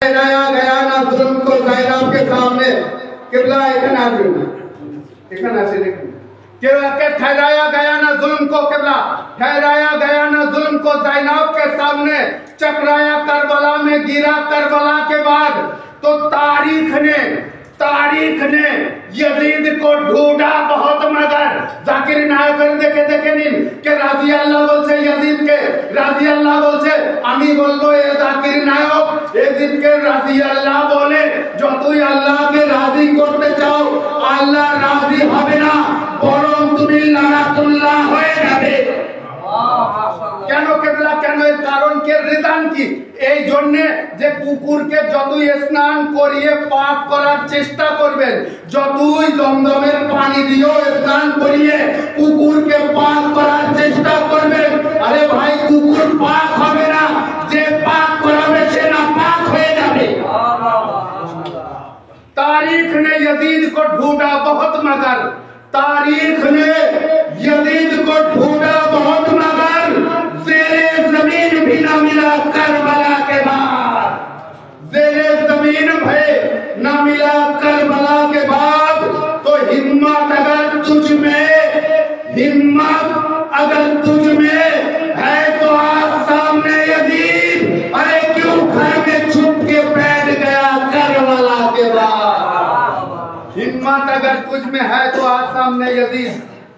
ठहराया गया ना जुल्म को ज़ैनब के सामने। किबला एखाने আসবেন, एखाने আসে দেখুন के ठहराया गया ना जुल्म को, किबला ठहराया गया ना जुल्म को ज़ैनब के सामने, चकराया करबला में गिरा करबला के बाद। तो तारीख ने यजीद को ढूंढा बहुत, मगर জাকির নায়কের দেখে নিন কে রাজি আল্লাহ বলছে यजीदকে, রাজি আল্লাহ বলছে। আমি বলবো এ জাকির নায়ক यजीদকে রাজি আল্লাহ বলে, যতই আল্লাহকে রাজি করতে চাও আল্লাহ রাজি হবে না, বরং তুমি লানাতুল্লাহ হয়ে যাবে। কেন কেবলা, কেন? এর কারণ কি, রিজন কি? এই জন্য যে কুকুরকে যতই স্নান করিয়ে পাক করার চেষ্টা করবেন, যতই জমজমের পানি দিয়েও স্নান করিয়ে কুকুরকে পাক করার চেষ্টা করবেন, আরে ভাই কুকুর পাক হবে না, যে পাক করাবে সে না পাক হয়ে যাবে। तारीख ने यजीद को ढूंढा बहुत, मगर तारीख ने यजीद को ढूंढा बहुत, मगर ज़ेरे ज़मीन भी न मिला करबला के बाद। ज़ेरे ज़मीन भी न मिला करबला के बाद। तो हिम्मत अगर तुझ में है तो आज सामने यजीद, अरे क्यों घर में छुप के बैठ गया करबला के बाद। हिम्मत अगर तुझ में है तो आज सामने यजीद,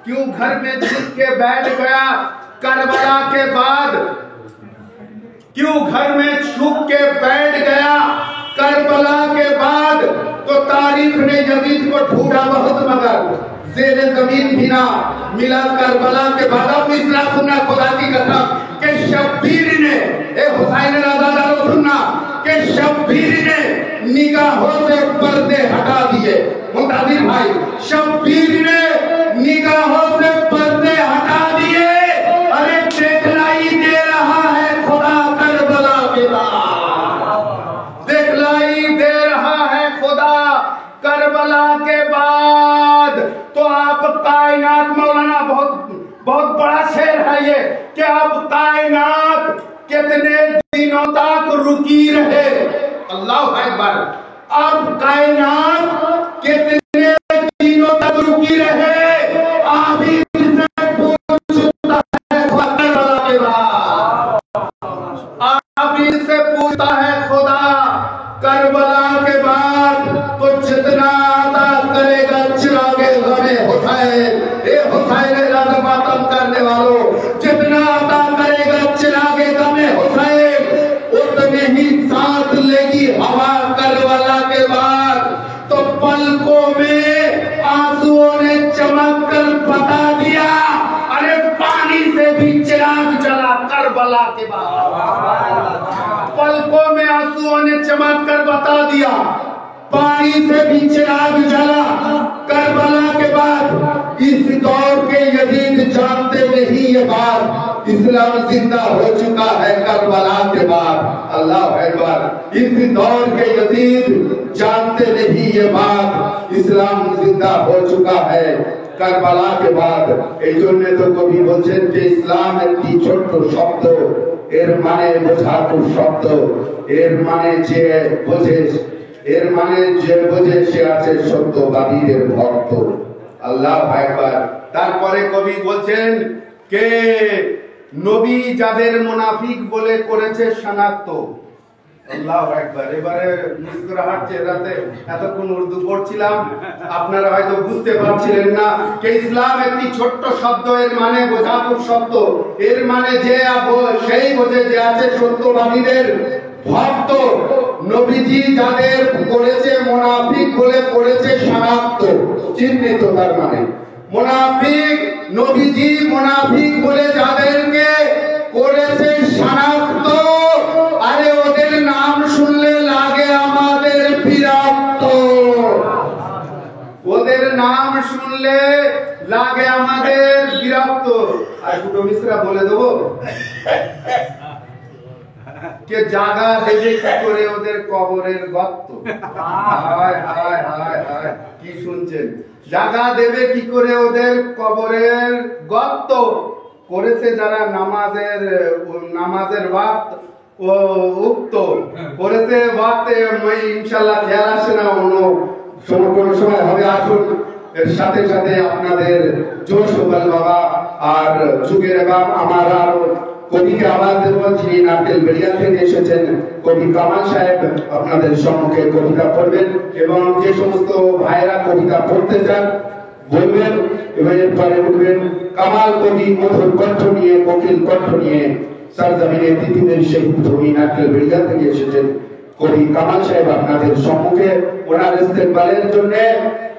क्यों घर में छुप के बैठ गया करबला के बाद। क्यों घर में छुप के बैठ गया करबला के बाद। तो तारीख ने यजीद को ढूंढा बहुत, मगर ज़ेरे ज़मीन भी ना मिला करबला के बाद। अब मिसरा सुनना खुदा की कसम के शब्बीर ने, ए हुसैन रज़ादारो सुनना के शब्बीर ने निगाहों से पर्दे हटा दिए। मुताजिर भाई, शब्बीर ने निगाहों से पर्दे हटा दिए। अरे दिखलाई दे रहा है खुदा करबला के बाद, दिखलाई दे रहा है खुदा करबला के बाद। तो आप कायनात, मौलाना बहुत बड़ा शेर है ये, कि आप कायनात कितने दिनों तक रुकी रहे। अल्लाह अकबर। अब कायनात कितने दिनों तक रुकी रहे, आप ही से पूछता है करबला के बाद। आप ही से पूछता है खुदा करबला के बाद। तो जितना अता करेगा चिरागे गमे हुसैन, ए हुसैन राज़ मातम करने वालों, जितना अता करेगा चिरागे गमे हुसैन, उतने ही सांस लेगी हवा करबला के बाद। तो पलकों में आंसुओं ने चमक कर बता दिया, अरे पानी से भी चिराग जला करबला के बाद। पलकों में आंसुओं ने चमक कर बता दिया, पानी से भी चिराग जला करबला के बाद। इस दौर के यजीद जानते नहीं ये बात, इस्लाम जिंदा हो चुका है करबला के बाद। अल्लाह अकबर। इस दौर के यजीद जानते नहीं ये बात, इस्लाम जिंदा हो चुका है करबला के बाद। এই জন্য তো কবি বলছেন যে ইসলাম একটি ছোট্ট শব্দ, এর মানে বোঝার শব্দ, এর মানে যে বোঝে সে আছে সত্যবাদীদের ভক্ত। আল্লাহ আকবার। তারপরে কবি বলছেন কে নবী যাদের মুনাফিক বলে করেছে শনাক্ত। আল্লাহ আকবার। এবারে মুস্কুরাহাট চেহারাতে এতক্ষণ উর্দু পড়ছিলাম, আপনারা হয়তো বুঝতে পারছিলেন না যে ইসলাম একটি ছোট্ট শব্দ, এর মানে বোঝাতুর শব্দ, এর মানে যে সেই বোঝে যে আছে সত্যবাদীদের ভক্ত। নবীজি যাদের করেছে মুনাফিক বলে করেছে শনাক্ত, চিহ্নিত। তার মানে মুনাফিক, নবীজি মুনাফিক বলে যাদেরকে করেছে শনাক্ত, আরে ওদের নাম শুনলে লাগে আমাদের বিরক্ত, ওদের নাম শুনলে লাগে আমাদের বিরক্ত। আর দুটো মিশ্রা বলে দেবো কে জায়গা দেবে কি করে ওদের কবরের গর্ত। হায় হায় হায় হায়, কি শুনছেন? জায়গা দেবে কি করে ওদের কবরের গর্ত। করেছে যারা নামাজের ওয়াক্ত वो उक्तो করেছে বাতে मैं इंशाल्लाह খেয়াল আসে না অন্য কোন সময় হবে আসুন এর সাথে সাথে আপনাদের জোশ বল বাবা আর যুগের বাপ আমার আর কবিকে আওয়াজ দেব যিনি নারকেল বেড়িয়া থেকে এসেছেন কবি কামাল সাহেব আপনাদের সম্মুখে কবিতা পড়বেন এবং যে সমস্ত ভাইরা কবিতা পড়তে চান বলবেন এবং এরপরে উঠবেন কামাল কবি মধুর কণ্ঠ নিয়ে কোকিল কণ্ঠ নিয়ে सरजमीने तिथिदेव शहीद भूमि नारकेल बेड़िया থেকে এসেছেন কবি কামাল সাহেব আপনাদের সম্মুখে ওনার ইস্তেকবালের জন্য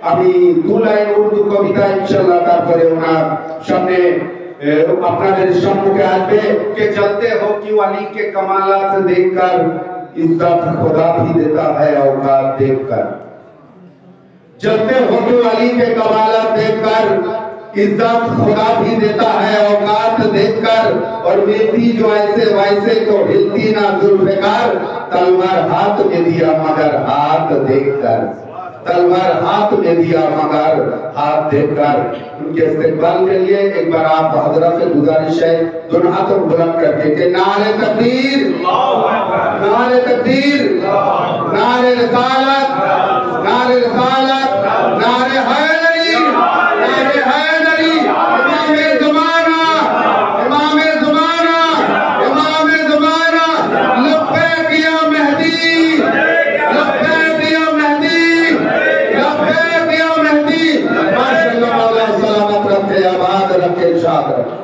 আমি দু লাইন উর্দু কবিতা ইনশাআল্লাহ তারপরে ওনার সামনে আপনাদের সম্মুখে আসবে कि चलते हो कि वाली के कमालात देखकर इज्जत खुदा भी देता है औकात देखकर चलते हो कि वाली के कमालात देखकर इज्जत खुदा भी देता है औकात देखकर और मिलती जो ऐसे वैसे को हिलती ना जुल्फकार तलवार हाथ में दिया मगर हाथ देखकर तलवार हाथ में दिया मगर हाथ देखकर उनके इस्तेकबाल के लिए एक बार आप हजरत से गुजारिश है दोनों हाथों को बुलंद करके कि नारे तकबीर नारे तकबीर नारे रिसालत नारे रिसालत नारे हैदरी नारे हैदरी इमाम ज़माना इमाम ज़माना इमाम ज़माना लब्बैक या मेहदी लब्बैक या मेहदी लब्बैक या मेहदी माशाअल्लाह मौला सलामत रखे आबाद रखे इरशाद रखे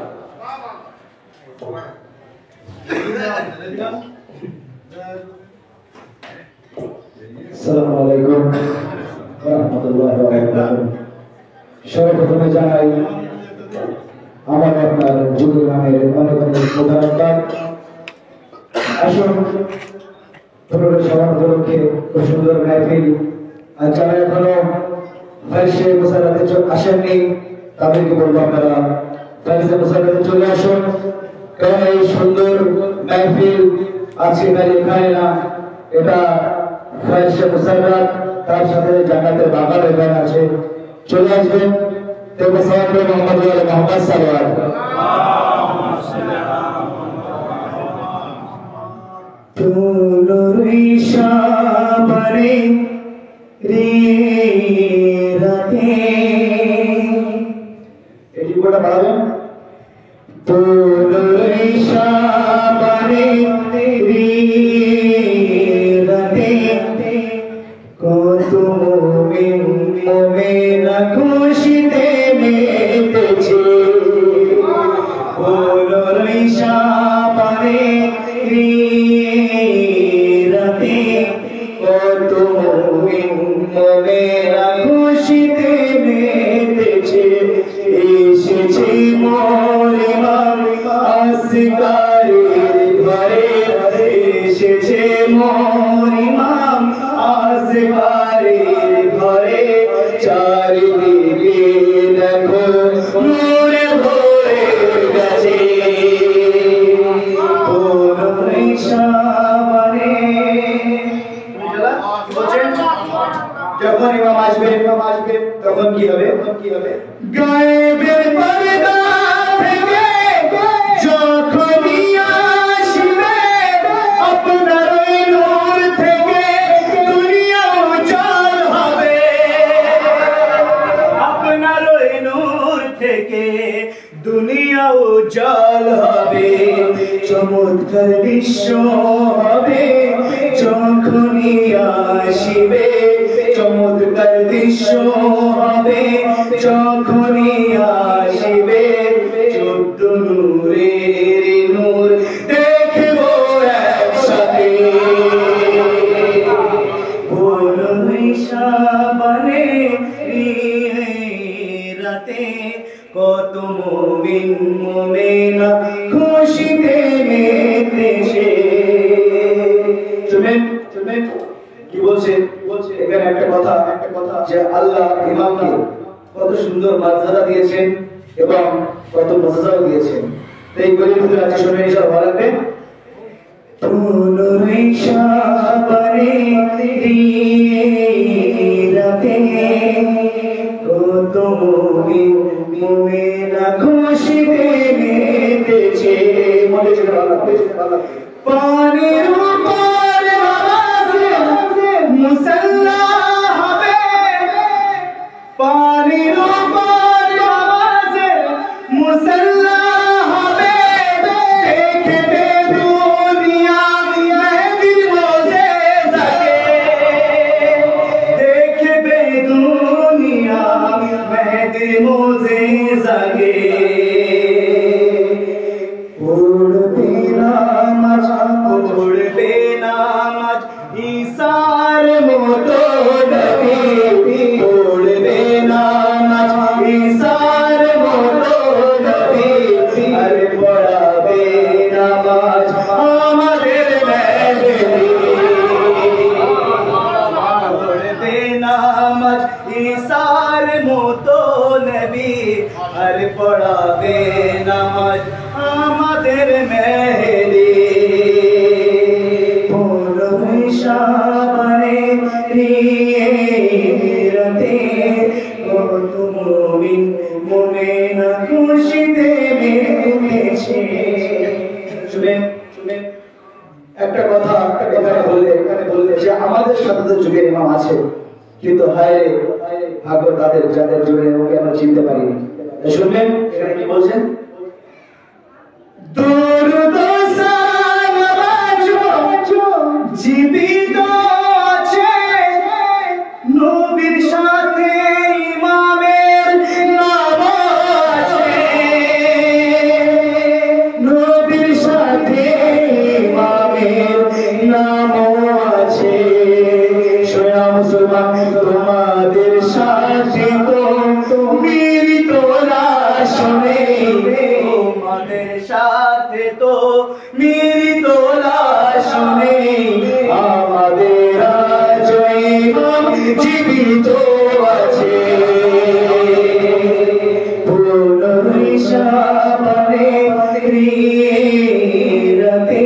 আসসালামু আলাইকুম ওয়া রাহমাতুল্লাহি ওয়া বারাকাতুহু সর্বপ্রথমে জানাই আমার আপনার যুগের নামের অনেক অনেক মোবারকবাদ আসুন পুরো সবার উপলক্ষে খুব সুন্দর মাহফিল আর যারা এখনো ফার্সে মুসারাতে আসেননি তাদেরকে বলবো আপনারা ফার্সে মুসারাতে চলে আসুন কারণ এই সুন্দর মাহফিল আজকে দাঁড়িয়ে এখানে না এটা ফার্সে মুসারাত তার সাথে জান্নাতের বাগানের গান আছে চলে আসবেন দেখবো সাহাবে মোহাম্মদ ওয়ালা মোহাম্মদ সাল্লাল্লাহু তুলুরি শাবরে রে রাতে এটি কোটা বাড়াবেন তুলুরি শাবরে রে রাতে কত মুমিন মুমিনা খুশিতে মেতেছে তুলুরি শাবরে রে রাতে কত মুমিন মুমিনা খুশিতে মেতেছে এসেছে মোর ইমাম আসগারের ঘরে এসেছে মোর ইমাম আসগারের ঘরে চারিদিকে দেখো নূরে ভরে গেছে পুরোই সামনে যখন ইমাম আসবে তখন কি হবে গায়েবের পর্দা থেকে যখনই আসবে আপনার ওই নূর থেকে দুনিয়া উজ্জ্বল হবে আপনার ওই নূর থেকে দুনিয়া উজ্জ্বল হবে চমৎকার দৃশ্য হবে যখনই আসিবে চমৎকার দৃশ্য হবে যখনই আসিবে 14 নূরের নূর দেখব একসাথে পুরোই সামনে রাতে কত মুমিন মুমিনা খুশিতে মেতেছে শুনেন কি বলছে এখানে একটা কথা যে আল্লাহ ইমামকে কত সুন্দর মর্যাদা দিয়েছেন এবং কত মর্যাদাও দিয়েছেন এই গরিবদের আছে শুনে এসব ভালো লাগবে তুলুরি শাবরে রাতে কত মুমিন মুমিনা খুশিতে মেতেছে মনে ছিল ভালো লাগবে পানি ঈসার মতো নবী পড়বে নামাজ ঈসার মতো নবী আর পড়াবে নামাজ আমাদের মেহেদি পড়বে নামাজ ঈসার মতো নবী আর পড়াবে নামাজ আমাদের মেহেদি শাবানে নিয়তে কত মুমিন মুমিনা খুশিতে মেতেছে শুনেন একটা কথা এখানে বললে যে আমাদের সাথে তো যুগের ইমাম আছে কিন্তু হায় রে ভাগ্য তাদের যাদের যুগের ইমামকে আমরা চিনতে পারিনি শুনবেন এখানে কি বলছেন দুরুদ জীবিত আছে নবীর সাথে ইমামের নাম আছে নবীর সাথে ইমামের নাম আছে সোয়া মুসলমান তোমাদের সাথে তো মিলিত লাশনে তোমাদের সাথে তো মিলিত লাশনে আমাদের আজ ইমাম জীবিত আছে পুনরায় শাবানে নিয়তে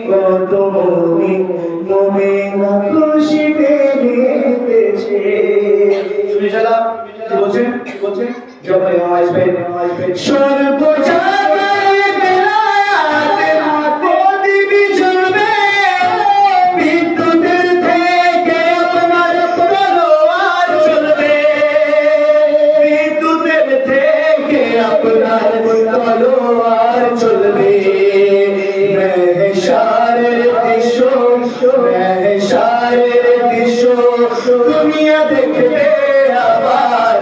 কত মুমিন মুমিনা খুশিতে মেতেছে শুনে চলা কি বলছেন যখন ইমাম আসবেন সর্বজাগায় বেলায়াতে প্রদীপ জ্বলবে বিদ্যুতের থেকে আপনার তলোয়ার চলবে বিদ্যুতের থেকে আপনার তলোয়ার চলবে মেহশারের দৃশ্য দুনিয়া দেখবে আবার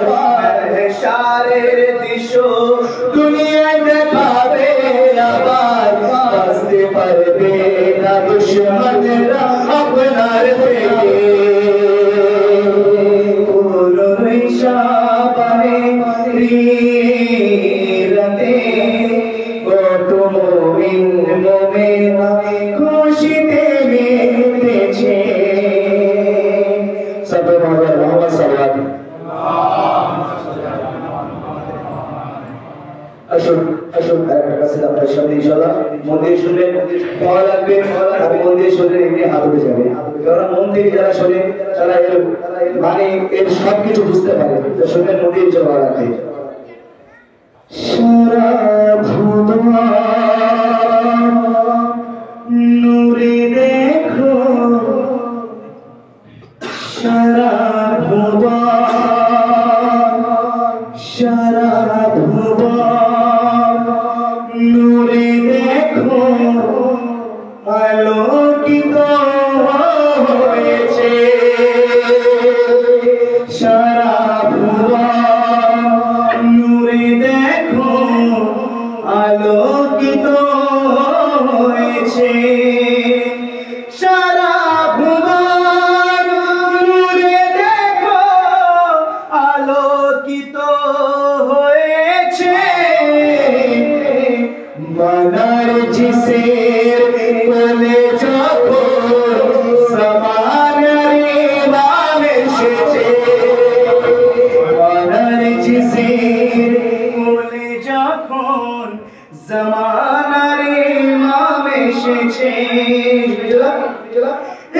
মেহশারের দৃশ্য দুনিয়ায় দেখাবে আবার বাঁচতে পারবে না দুশমনরা আপনার থেকে পুনরায় শাবানে নিয়তে কত মুমিন মুমিনা খুশিতে মেতেছে সবে মোহাম্মদ সাল্লাল্লাহু আসুন একটা কাছে আপনার সামনে ইনশাআল্লাহ মন দিয়ে শুনবেন ভালো লাগবে আর মন দিয়ে শুনলে এমনি হাত উঠে যাবে কারণ মন দিয়ে যারা শোনে তারা এর মানে এর সব কিছু বুঝতে পারে তো শুনবেন মন দিয়ে ভালো লাগবে সারা ভুবন নূরে দেখো সারা ভুবন নূরে দেখো আলোকিত হয়েছে সারা ভুবন নূরে দেখো আলোকিত হয়েছে সারা ভুবন নূরে দেখো আলোকিত হয়েছে মনার জিসের কোলে যখন সমানের ইমাম এসেছে মনার জিসের কোলে যখন জামানার ইমাম এসেছে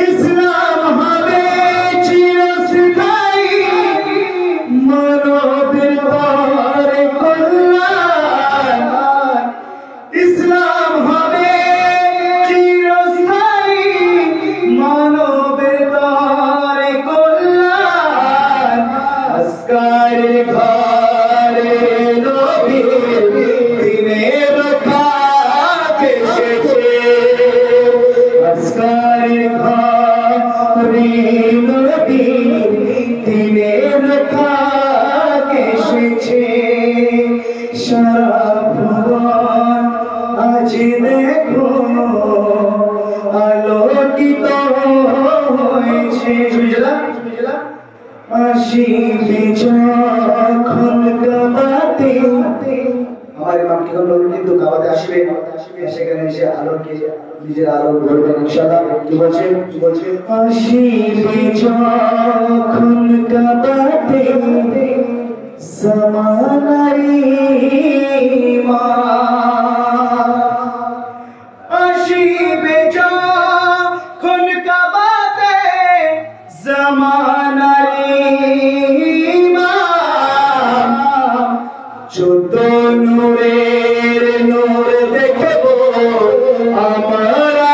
ইসলাম হবে চিরস্থায়ী মানবের তরে কল্যাণ ইসলাম হবে চিরস্থায়ী মানবের তরে কল্যাণ আসকারের ঘরে নবীর দিনের খাক এসেছে আসকারের ঘরে আসিবে যখন কাবাতে, আমার ইমাম কি করলো কিন্তু কাবাতে আসবে, সেখানে এসে আলোকে নিজের আলো ধরবেন ইনশাআল্লাহ। কি বলছে আসিবে যখন কাবাতে সমানাই আসিবে যখন কাবাতে জামানারি চোদ্দ নূরের নূর দেখব আমরা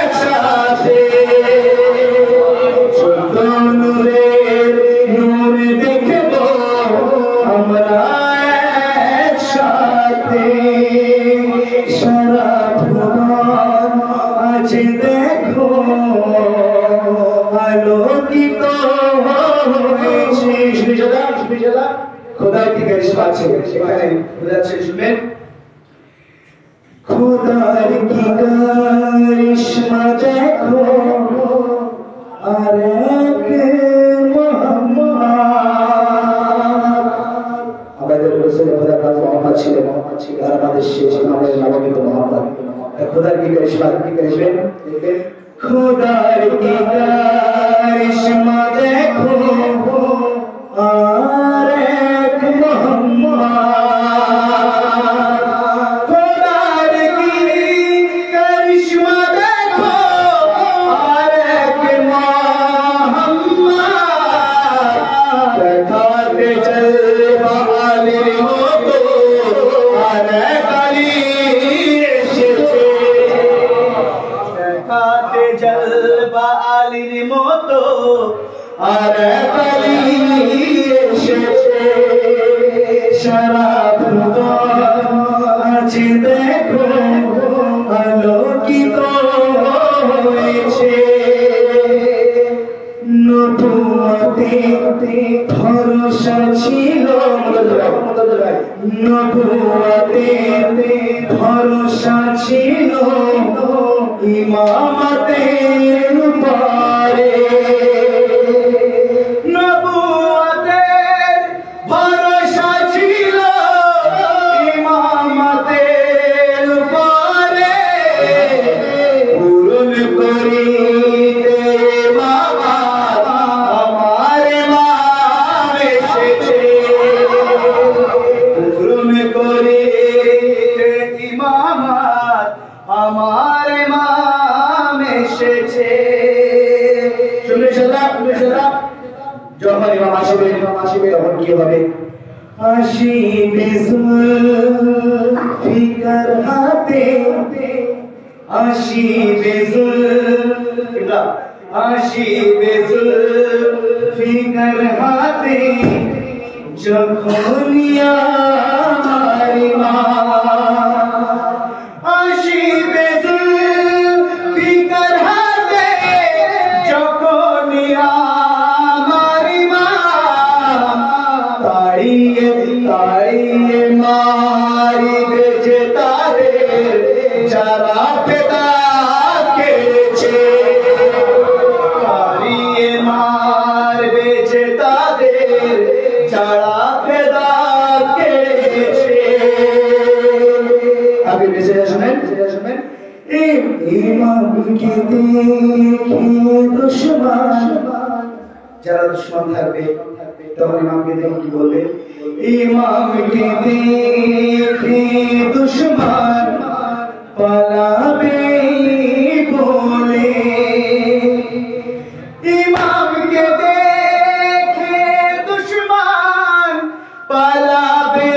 একসাথে, চোদ্দ নূরের নূর দেখব আমরা একসাথে, সারা ভুবন আজ দেখো আলোকিত হয়েছে। খোদার কি কারিশমা আছে সেখানে বোঝাচ্ছে, শুনবেন খোদার কি কারিশমা দেখো আর এক মোহাম্মদ। আমাদের রসুল খোদার নাম মোহাম্মদ ছিলেন, আর আমাদের শেষ আমাদের নবমীত মোহাম্মদ। খোদার কি কারিশমা দেখবেন, খোদার কি কারিশমা দেখো আর এক মোহাম্মদ। খোদার কি কারিশমা দেখো আর এক মোহাম্মদ। দেখাতে জলবা আলীর মতো আর এক আলী এসেছে, দেখাতে জলবা আলীর মতো আর এক আলী এসেছে, সারা ভুবন আজ দেখো আলোকিত হয়েছে। নবুয়তে ভরসা ছিল, নবুয়তে ভরসা ছিল ইমামতের উপরে, নবুয়তের ভরসা ছিল ইমামতের উপরে, পূরণ করিতে বাবা আমার ইমাম এসেছে, পূরণ করিতে ইমামত আমার ইমাম এসেছে। শুনে সাদা যখন ইমাম আসবে তখন কি হবে, আসিবে জুলফিকার হাতে, আসিবে আসিবে জুলফিকার হাতে যখন আমার ইমাম, আসিবে জুলফিকার হাতে যখন আমার ইমাম, তাড়িয়ে তাড়িয়ে মারিবে যে তাদের যারা ফেদা কেড়েছে, তাড়িয়ে মারবে যে তাদের যারা ফেদা কেড়েছে। আগে বেঁচে শুনেন, ইমামকে দেখে দুশমন, যারা দুশমন থাকবে তখন ইমামকে দেখে কি বলবে, ইমামকে দেখে দুশমন পালাবে বলে, ইমামকে দেখে দুশমন পালাবে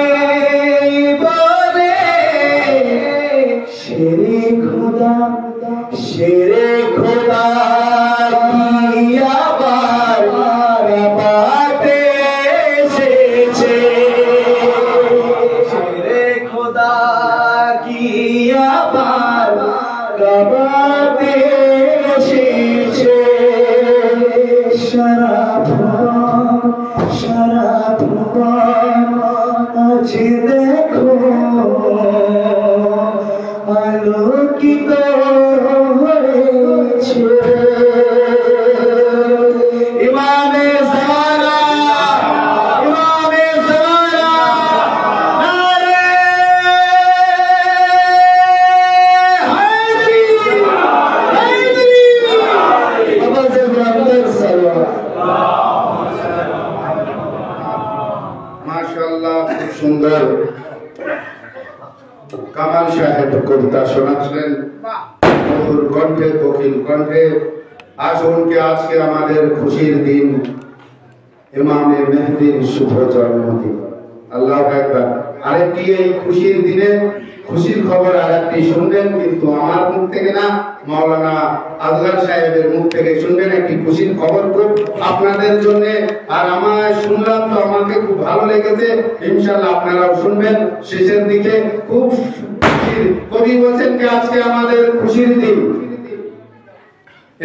বলে, শেরে খোদা কি আবার কাবাতে এসেছে, শেরে খোদা কি আবার কাবাতে এসেছে, সারা ভুবন আজ দেখো আলোকিত হয়েছে। কামাল সাহেব কবিতা শোনাচ্ছিলেন মধুর কণ্ঠে, কোকিল কণ্ঠে। আসুন কে আজকে আমাদের খুশির দিন, ইমামে মেহেদীর শুভ জন্মদিন। আল্লাহু আকবার। আরেকটি এই খুশির দিনে খুশির খবর আরেকটি শুনবেন, কিন্তু আমার মুখ থেকে না, মাওলানা আজগার সাহেবের মুখ থেকে শুনবেন একটি খুশির খবর খুব আপনাদের জন্য। আর আমার শুনলাম তো আমাকে খুব ভালো লেগেছে, ইনশাআল্লাহ আপনারাও শুনবেন শেষের দিকে। খুব খুশির কবি বলছেন যে আজকে আমাদের খুশির দিন,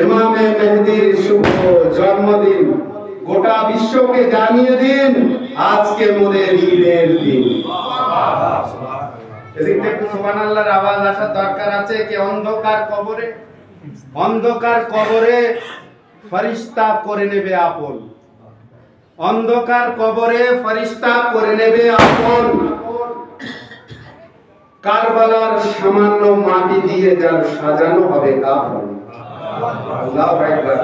ইমামে মেহেদীর শুভ জন্মদিন। গোটা বিশ্বকে জানিয়ে দিন আজকে মোদের ঈদের দিন। এদিকে একটু সুবহানাল্লাহর আওয়াজ আসার দরকার আছে। কি অন্ধকার কবরে ফেরেশতা করে নেবে আপন, অন্ধকার কবরে ফেরেশতা করে নেবে আপন। কারবালার সামান্য মাটি দিয়ে যার সাজানো হবে কাফন। আল্লাহু আকবার।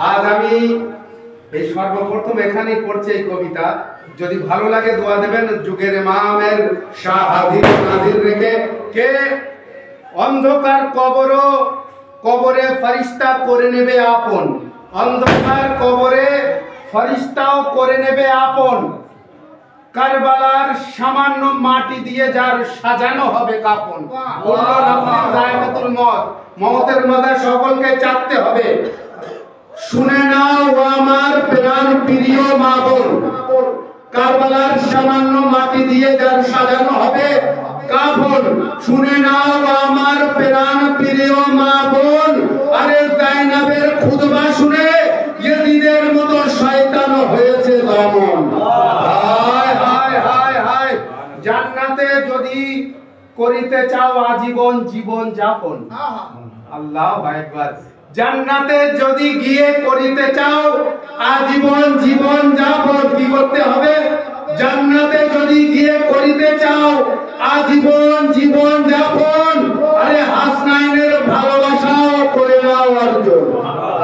আজ আমি এই সর্বপ্রথম এখানেই পড়ছি এই কবিতা। যদি ভালো লাগে দোয়া দেবেন। যুগের ইমামের শাহ হাজির নাজির রেখে কে অন্ধকার কবরে ফেরেশতা করে নেবে আপন, অন্ধকার কবরে ফেরেশতাও করে নেবে আপন। কারবালার সামান্য মাটি দিয়ে যার সাজানো হবে কাফন। মওতের মজা সকলকে চাটতে হবে। শুনে নাও আমার প্রাণ প্রিয় মা বোন, কারবালার সামান্য মাটি দিয়ে যার সাজানো হবে কাফন। শুনে নাও আমার প্রাণ প্রিয় মা বোন, আরে যায়নাবের খুতবা শুনে ইয়েজিদের মতো শয়তান হয়েছে দমন। হায় হায় হায় হায়। জান্নাতে যদি করিতে চাও আজীবন জীবন যাপন, আল্লাহু আকবার। জান্নাতে যদি গিয়ে করিতে চাও আজীবন জীবন যাপন, কি করতে হবে? জান্নাতে যদি গিয়ে করিতে চাও আজীবন জীবন যাপন, আরে হাসনাইনের ভালোবাসাও করে নাও অর্জন।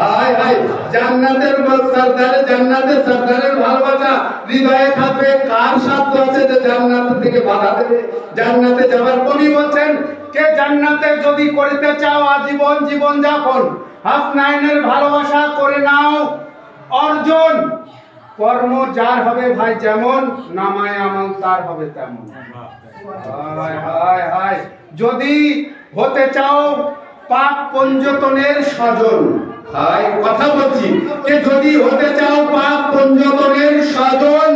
হায় হায়। জান্নাতের সরদারের ভালোবাসা হৃদয়ে থাকবে। কার সাধ্য আছে যে জান্নাত থেকে বাধা দেবে জান্নাতে যাবার? কবি বলছেন কে জান্নাতে যদি করিতে চাও আজীবন জীবন যাপন, হাসনাইনের ভালোবাসা করে নাও অর্জন। কর্ম যার হবে ভাই যেমন, নামায় আমল তার হবে তেমন। হায় হায় হায়। যদি হতে চাও পাপ পঞ্জতনের স্বজন, হায় কথা বলছি যে যদি হতে চাও পাপ পঞ্জতনের স্বজন,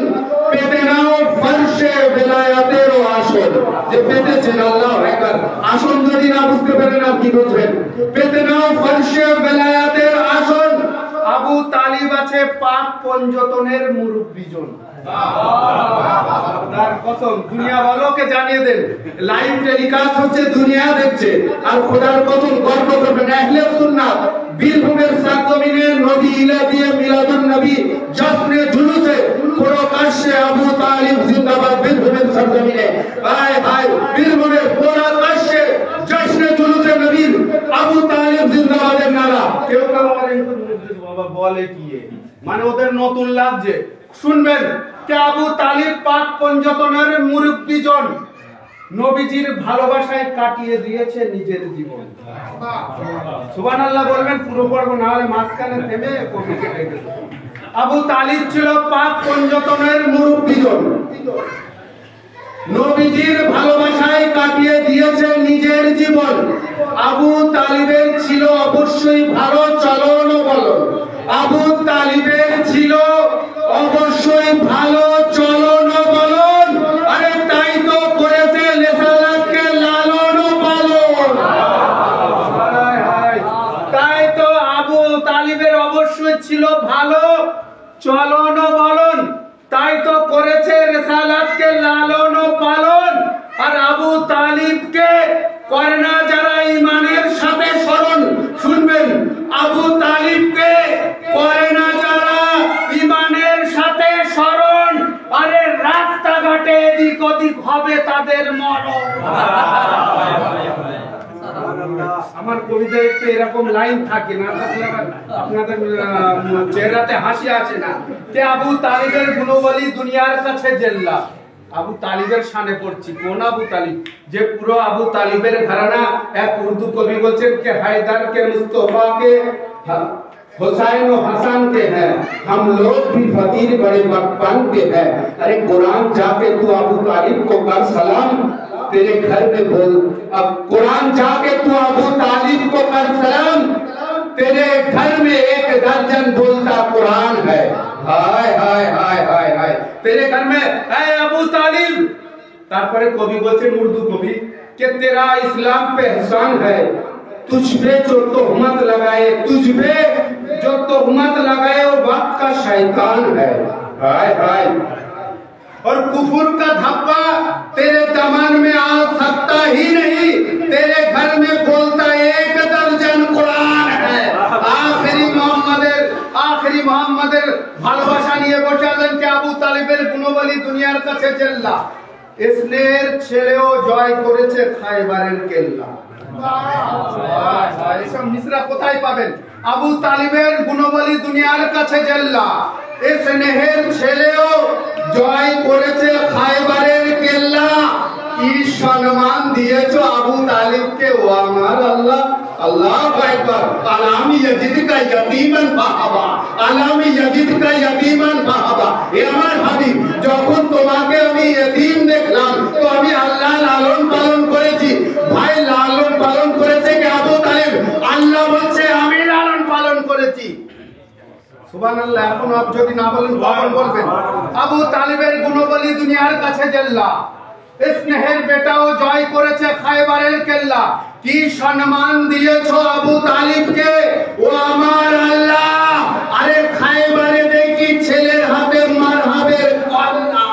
পেতে নাও ফরশে বেলায়াতের আসন। যে পেতেছেন আল্লাহু আকবার। আসন যদি না বুঝতে পারেন আপনি বুঝবেন। পেতে নাও ফরশে বেলায়াতের আসন। আবু তালিব আছে পাক পঞ্জতনের মুরব্বিজন। আপনার কসম, দুনিয়া ভালোকে জানিয়ে দেন লাইভ টেলিকাস্ট হচ্ছে, দুনিয়া দেখছে। আর খোদার কসম গর্ব করবেন আহলে সুন্নাত বীরভূমের সাতজমিনে নবী ইলা দিয়ে মিলাদুন নবী জশ্নে জুলুসে প্রকাশ্যে আবু তালিব জিন্দাবাদ। বীরভূমের সাতজমিনে হায় হায়। বীরভূমের প্রকাশ্যে জশ্নে জুলুসে নবীর আবু তালিব জিন্দাবাদের নারা। কেউ কেউ বাবা বলে কি মানে ওদের নতুন লাগছে। শুনবেন কে আবু তালিব পাক পঞ্জতনের মুরব্বিজন, নবীজির ভালোবাসায় কাটিয়ে দিয়েছে নিজের জীবন। সুবহানাল্লাহ বলবেন। পুরো পড়ব না হলে মাঝখানে থেমে কবি কেটে গেল। আবু তালিব ছিল পাক পঞ্জতনের মুরব্বিজন, নবীজির ভালোবাসায় কাটিয়ে দিয়েছে নিজের জীবন। আবু তালিবের ছিল অবশ্যই ভালো চলন ও বলন। আবু তালিবের ছিল অবশ্যই ভালো চলন ও বলন, আরে তাই তো করেছে রিসালাতকে লালন ও পালন। তাই তো আবু তালিবের অবশ্যই ছিল ভালো চলন ও বলন, তাই তো করেছে রিসালাতকে লালন ও পালন। আর আবু তালিবকে করে না যারা ঈমানের সাথে স্মরণ। শুনবেন, আবু তালিবকে করে না যারা ঈমানের সাথে স্মরণ, আরে রাস্তাঘাটে এদিক ওদিক হবে তাদের মরণ। আমার কবিতায় একটু এরকম লাইন থাকে না, আপনাদের চেহারাতে হাসি আছে না। কে আবু তালিবের গুণবলী দুনিয়ার কাছে জেল্লা, আবু তালিবের শানে পড়ছি। কোন আবু তালিব? যে পুরো আবু তালিবের ঘরানা। এক উর্দু কবি বলছেন कि हैदर के मुस्तफा के हुसैन और हसन के हैं, हम लोग भी फकीर बड़े बचपन के हैं। अरे कुरान जाके तू अबू तालिब को कर सलाम, तेरे घर में बोल। अब कुरान जाके तू अबू तालिब को कर सलाम, तेरे घर में एक दर्जन बोलता कुरान है। हाय हाय हाय हाय हाय, तेरे घर में है अबू तालिब। तारपरे कवि बोलছেন उर्दू कवि कि तेरा इस्लाम पे एहसान है, तुझ पे जो तोहमत लगाए, तुझ पे जो तोहमत लगाए वो वक्त का शैतान है। हाय हाय, और कुफर का धब्बा तेरे दामन में आ सकता ही नहीं, तेरे घर में बोलता एक दर्जन कुरान है। आखिरी मोहम्मদের ভালোবাসা নিয়ে বসে আছেন কে আবু তালিবের গুণবলী দুনিয়ার কাছে জেল্লা। ইসনের ছেলেও জয় করেছে খায়বারের কেল্লা। এইসব মিসরা কোথায় পাবেন? আবু তালিবের গুণবলী দুনিয়ার কাছে জেল্লা, ইসনের ছেলেও জয় করেছে খায়বারের কেল্লা। কি সম্মান দিয়েছো আবু তালিবকে ও আমার আল্লাহ। আল্লাহু আকবার। আলামি ইয়াজিদকা ইয়াতীমান ফাহাবা, আলামি ইয়াজিদকা ইয়াতীমান ফাহাবা। এ আমার হাবিব, যখন তোমাকে আমি ইয়তীম দেখলাম তো আমি আল্লাহ লালন পালন করেছি। ভাই লালন পালন করেছে কে? আবু তালিব। আল্লাহ বলছে আমি লালন পালন করেছি। সুবহানাল্লাহ। এখন আপনি যদি না বলেন কখন বলবেন? আবু তালিবের গুণবলী দুনিয়ার কাছে জেল্লা, স্নেহের বেটাও জয় করেছে খায়বারের কেল্লা। কি সম্মান দিয়েছো আবু তালিবকে ও আমার আল্লাহ। আরে খায়বারে দেখি ছেলের হাতে মারহাবের কল্লা।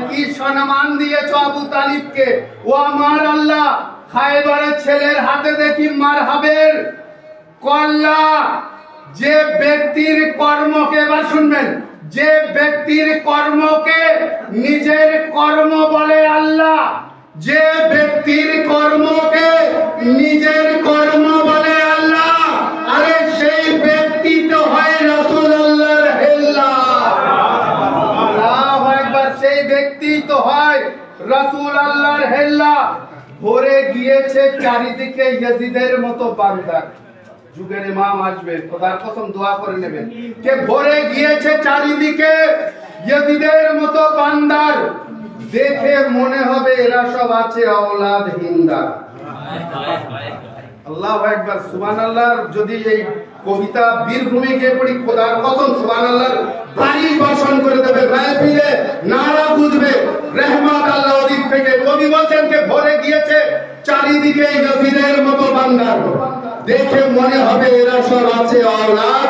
কি সম্মান দিয়েছো আবু তালিবকে ও আমার আল্লাহ। খায়বারে ছেলের হাতে দেখি মারহাবের কল্লা। যে ব্যক্তির কর্মকে, এবার শুনবেন, যে ব্যক্তির কর্মকে নিজের কর্ম বলে আল্লাহ, যে ব্যক্তির কর্মকে নিজের কর্ম বলে আল্লাহ, আরে সেই ব্যক্তি তো হয় রাসূলুল্লাহর হেল্লা। আল্লাহু আকবার। সেই ব্যক্তি তো হয় রাসূলুল্লাহর হেল্লা। ভরে গিয়েছে চারিদিকে ইয়াজিদের মতো বান্দা। যুগের ইমাম আসবে, খোদার কসম দোয়া করে নেবেন কে ভরে গিয়েছে চারিদিকে ইয়াজিদের মতো বান্দার। দেখে মনে হবে এরা সব আছে আওলাদ হিন্দা। আল্লাহু আকবার। সুবহানাল্লাহ। যদি এই কবিতা বীরভূমে গিয়ে পড়ি, খোদার কসম সুবহানাল্লাহ বাড়ি বর্ষণ করে দেবে, মাহফিলে নারা বুঝবে রহমত আল্লাহ ওদিক থেকে। কবি বলছেন কে ভরে গিয়েছে চারিদিকে ইয়াজিদের মতো বান্দার। দেখে মনে হবে এরা সব আছে আওলাদ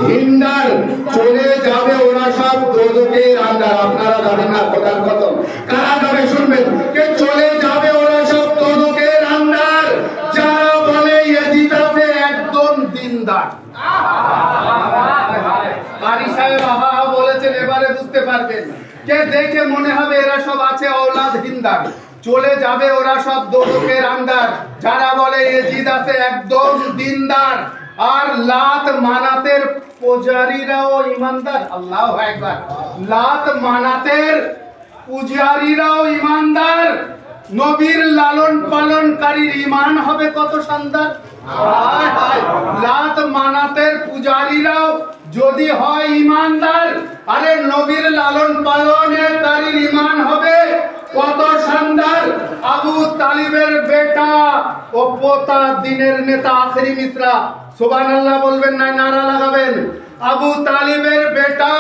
হিন্দার। চলে যাবে ওরা সব দোজখের আন্ডার। আপনারা যাবেন না, খোদার কসম। কারা যাবে শুনবেন কে চলে যাবে ওরা সব দোজখের আন্ডার। যারা বলে ইয়াজিদ আছে একদম দিনদার। কারি সাহেব আহা বলেছেন, এবারে বুঝতে পারবেন কে দেখে মনে হবে এরা সব আছে আওলাদ হিন্দার। চলে যাবে ওরা সব দোজখের আন্ডার। যারা বলে ইয়াজিদ আছে একদম দিনদার। আর লাত মানাতের পূজারীরাও ইমানদার। আল্লাহু আকবার। লাত মানাতের পূজারীরাও ইমানদার। নবীর লালন পালনকারীর ঈমান হবে কত শানদার। হায় হায়। লাত মানাতের পূজারীরাও যদি হয় ইমানদার, আরে নবীর লালন পালনকারীর ঈমান হবে কত শানদার। আবু তালিবের বেটা ও পোতা দিনের নেতা। আখেরি মিসরা সুবহানাল্লাহ বলবেন না, নারা লাগাবেন। আবু তালিবের বেটা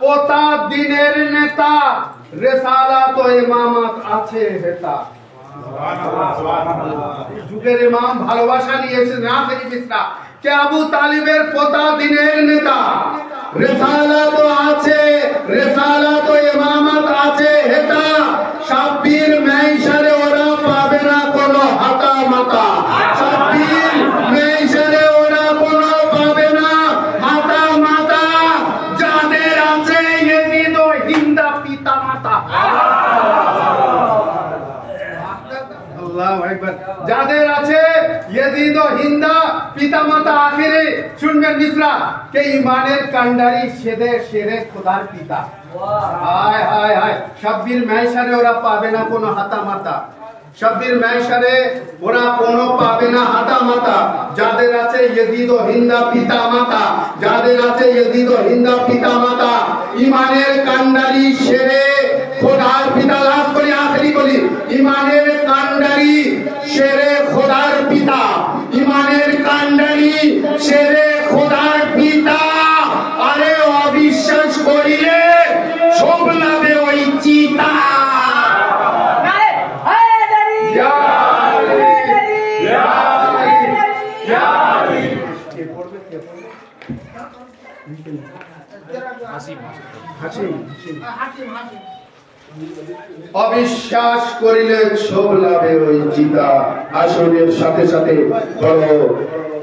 পোতা দিনের নেতা, রিসালাত ও ইমামত আছে হেতা। যুগের ইমাম ভালোবাসা নিয়েছেন। আখেরি মিসরা কে আবু তালিবের পোতা দিনের নেতা, রিসালাত আছে, রিসালাত ও ইমামত আছে হেতা। শাব্বির মেইশারে ওরা পাবে না কোনো হাতা মাতা। শাব্বির মেইশারে ওরা কোনো পাবে না হাতা মাতা। যাদের আছে ইয়াজিদ ও হিন্দা পিতা মাতা। আল্লাহু আকবার। যাদের আছে ইয়াজিদ ও হিন্দা পিতা মাতা। আখেরি हाजिरी सुनने मिश्रा के ईमानेर कांडारी शेदे शेरे खुदार पिता हाय हाय हाय शब्बीर मैशारे ওরা পাবে না কোনো হাতা মাতা शब्बीर मैशारे ওরা কোনো পাবে না হাতা মাতা যাদের আছে यजीद ও হিন্দা পিতা মাতা যাদের আছে यजीद ও হিন্দা পিতা মাতা ঈমানের কান্ডারি শেরে খোদার পিতা লাভ করে আখেরি বলি ঈমানের কান্ডারি শেরে খোদার পিতা ঈমানের কান্ডারি শেরে খোদার পিতা আরে অবিশ্বাস করিলে সব লাভে ওই চিতা অবিশ্বাস করিলে সব লাভে ওই চিতা আসনের সাথে সাথে বড়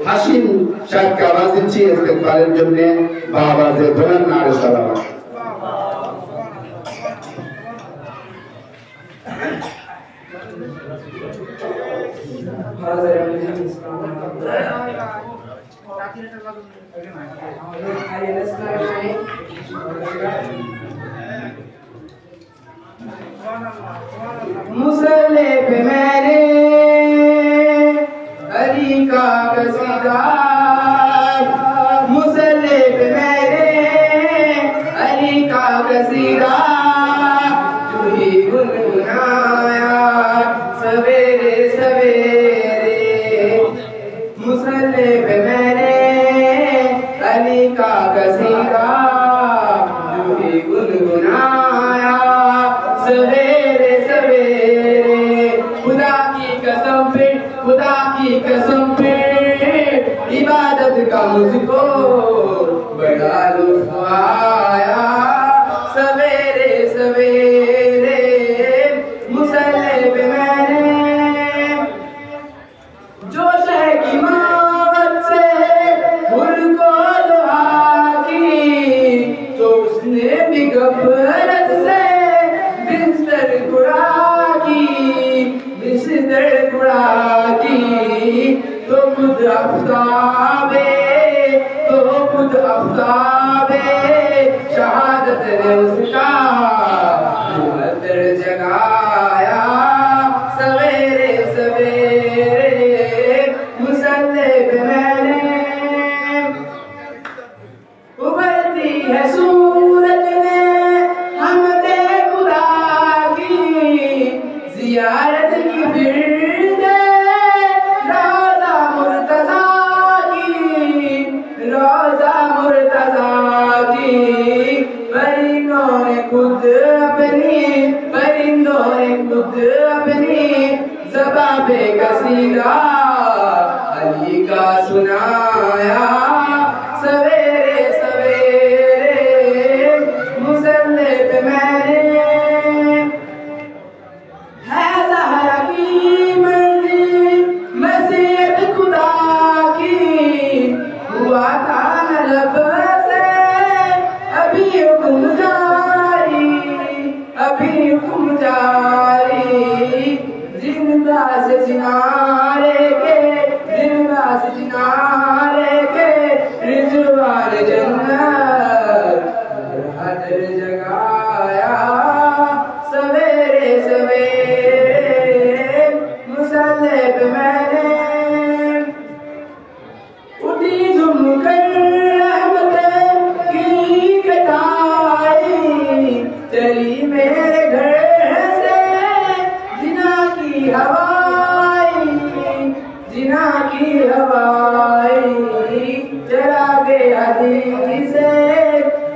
হাসিম সাহেবকে আওয়াজ দিচ্ছি ইস্তেকবালের জন্য বা আওয়াজে বলেন না আরে সালাম मुसल्ले पे मैंने अली का कसीदा मुसल्ले पे मैंने अली का कसीदा तू ही गुनगुनाया सवेरे सवेरे मुसल्ले पे मैंने अली का कसीदा तू ही गुनगुनाया सवेरे सवेरे खुदा की कसम पे इबादत का मुझको बड़ा लुत्फ आया सवेरे सवेरे मुसल्ले पे मैंने जोश है की मौत से हुर को दुआ की तो उसने भी गफलत से बिस्तर कुड़ा की तो खुद अफ्ताबे शहादत ने उसका अंदर जगाया सवेरे सवेरे मुसल्ले पे मैंने उभरती है सूरज में हमदे खुदा की जियारत की फिर अपनी ज़बाबे कसीदा अली का सुनाया सवेरे सवेरे मुसल्ले पे मैंने है ज़हरा की मर्ज़ी मसीहत खुदा की हुआ था न लब से अभी हुक्म जारी जिंदा से जिनारे के रिजवान जन्नत हदर जगाया सवेरे सवेरे मुसल्ले पे मैंने उठी झुमकर रहमत की कटाई चली मेरे घर से जिना की हवाई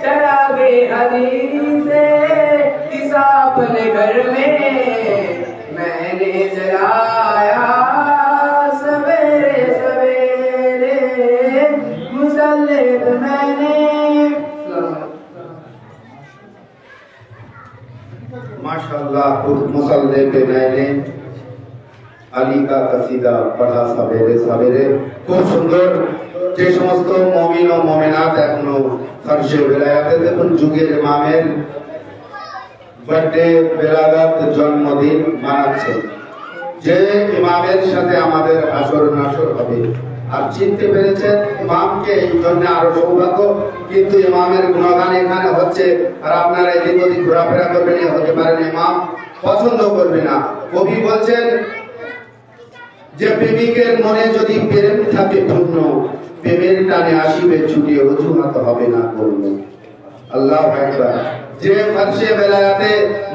चरा गे हदीसे इस अपने घर में मैंने जलाया सवेरे सवेरे मुसल्ले पे मैंने माशाअल्लाह मुसल्ले पे मैंने अली का कसीदा पढ़ा सवेरे सवेरे खूब सुंदर যে সমস্ত মুমিন ও মুমিনাত এখনো ফরজে বেলায়াতে দেখুন যুগের ইমামের বার্থডে বেলাগাত জন্মদিন মানাচ্ছে যে ইমামের সাথে আমাদের আসর নাসর হবে আর চিনতে পেরেছেন ইমামকে, এই জন্য আরো সৌভাগ্য। কিন্তু ইমামের গুণগান এখানে হচ্ছে, আর আপনারা এদিক ওদিক ঘোরাফেরা করবেন, হতে পারেন ইমাম পছন্দ করবে না। কবি বলছেন যে প্রেমিকের মনে যদি প্রেম থাকে পূর্ণ, প্রেমের টানে আসিবে ছুটে, অজুহাত হবে না পূর্ণ। আল্লাহু আকবার। যে ফারসে বেলায়াতে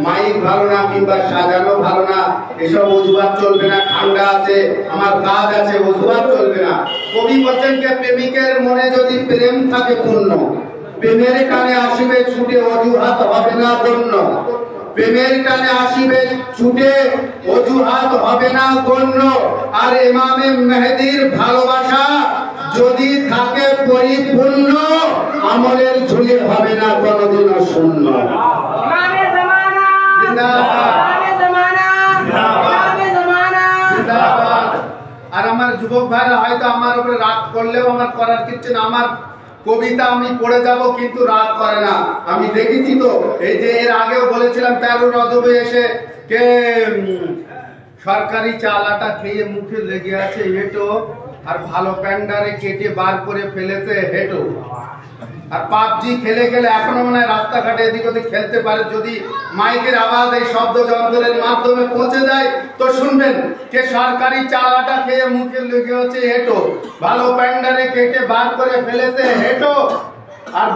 মাইক ভালো না কিংবা সাজানো ভালো না, এসব অজুহাত চলবে না। ঠান্ডা আছে, আমার কাজ আছে, অজুহাত চলবে না। কবি বলছেন যে প্রেমিকের মনে যদি প্রেম থাকে পূর্ণ, প্রেমের টানে আসিবে ছুটে, অজুহাত হবে না গণ্য। প্রেমের টানে আসিবে ছুটে, অজুহাত হবে না গণ্য। আর ইমামে মেহেদীর ভালোবাসা যদি থাকে পরিপূর্ণ, আমলের ঝুলি হবে না কোনোদিনও শূন্য। ইমামে জামানা জিন্দাবাদ। ইমামে জামানা ইমামে জামানা জিন্দাবাদ। আর আমার যুবক ভাইরা হয়তো আমার উপরে রাগ করলেও আমার করার কিছু না, আমার কবিতা আমি পড়ে যাব, কিন্তু রাগ করে না। আমি দেখেছি তো, এই যে এর আগেও বলেছিলাম 13 রজবে এসে কে সরকারি চাল আটা খেয়ে মুখে লেগে আছে হেঁটো, আর ভালো প্যান্ডারে কেটে বার করে ফেলেছে হেঁটো। আর পাবজি খেলে খেলে এখনো মনে হয় রাস্তাঘাটে এদিক ওদিক খেলতে পারে। যদি মাইকের আওয়াজ এই শব্দ যন্ত্রের মাধ্যমে পৌঁছে যায় তো শুনবেন কে সরকারি চাল আটা খেয়ে মুখে লেগে হচ্ছে হেঁটো, ভালো প্যান্ডারে কেটে বার করে ফেলেছে হেঁটো। আর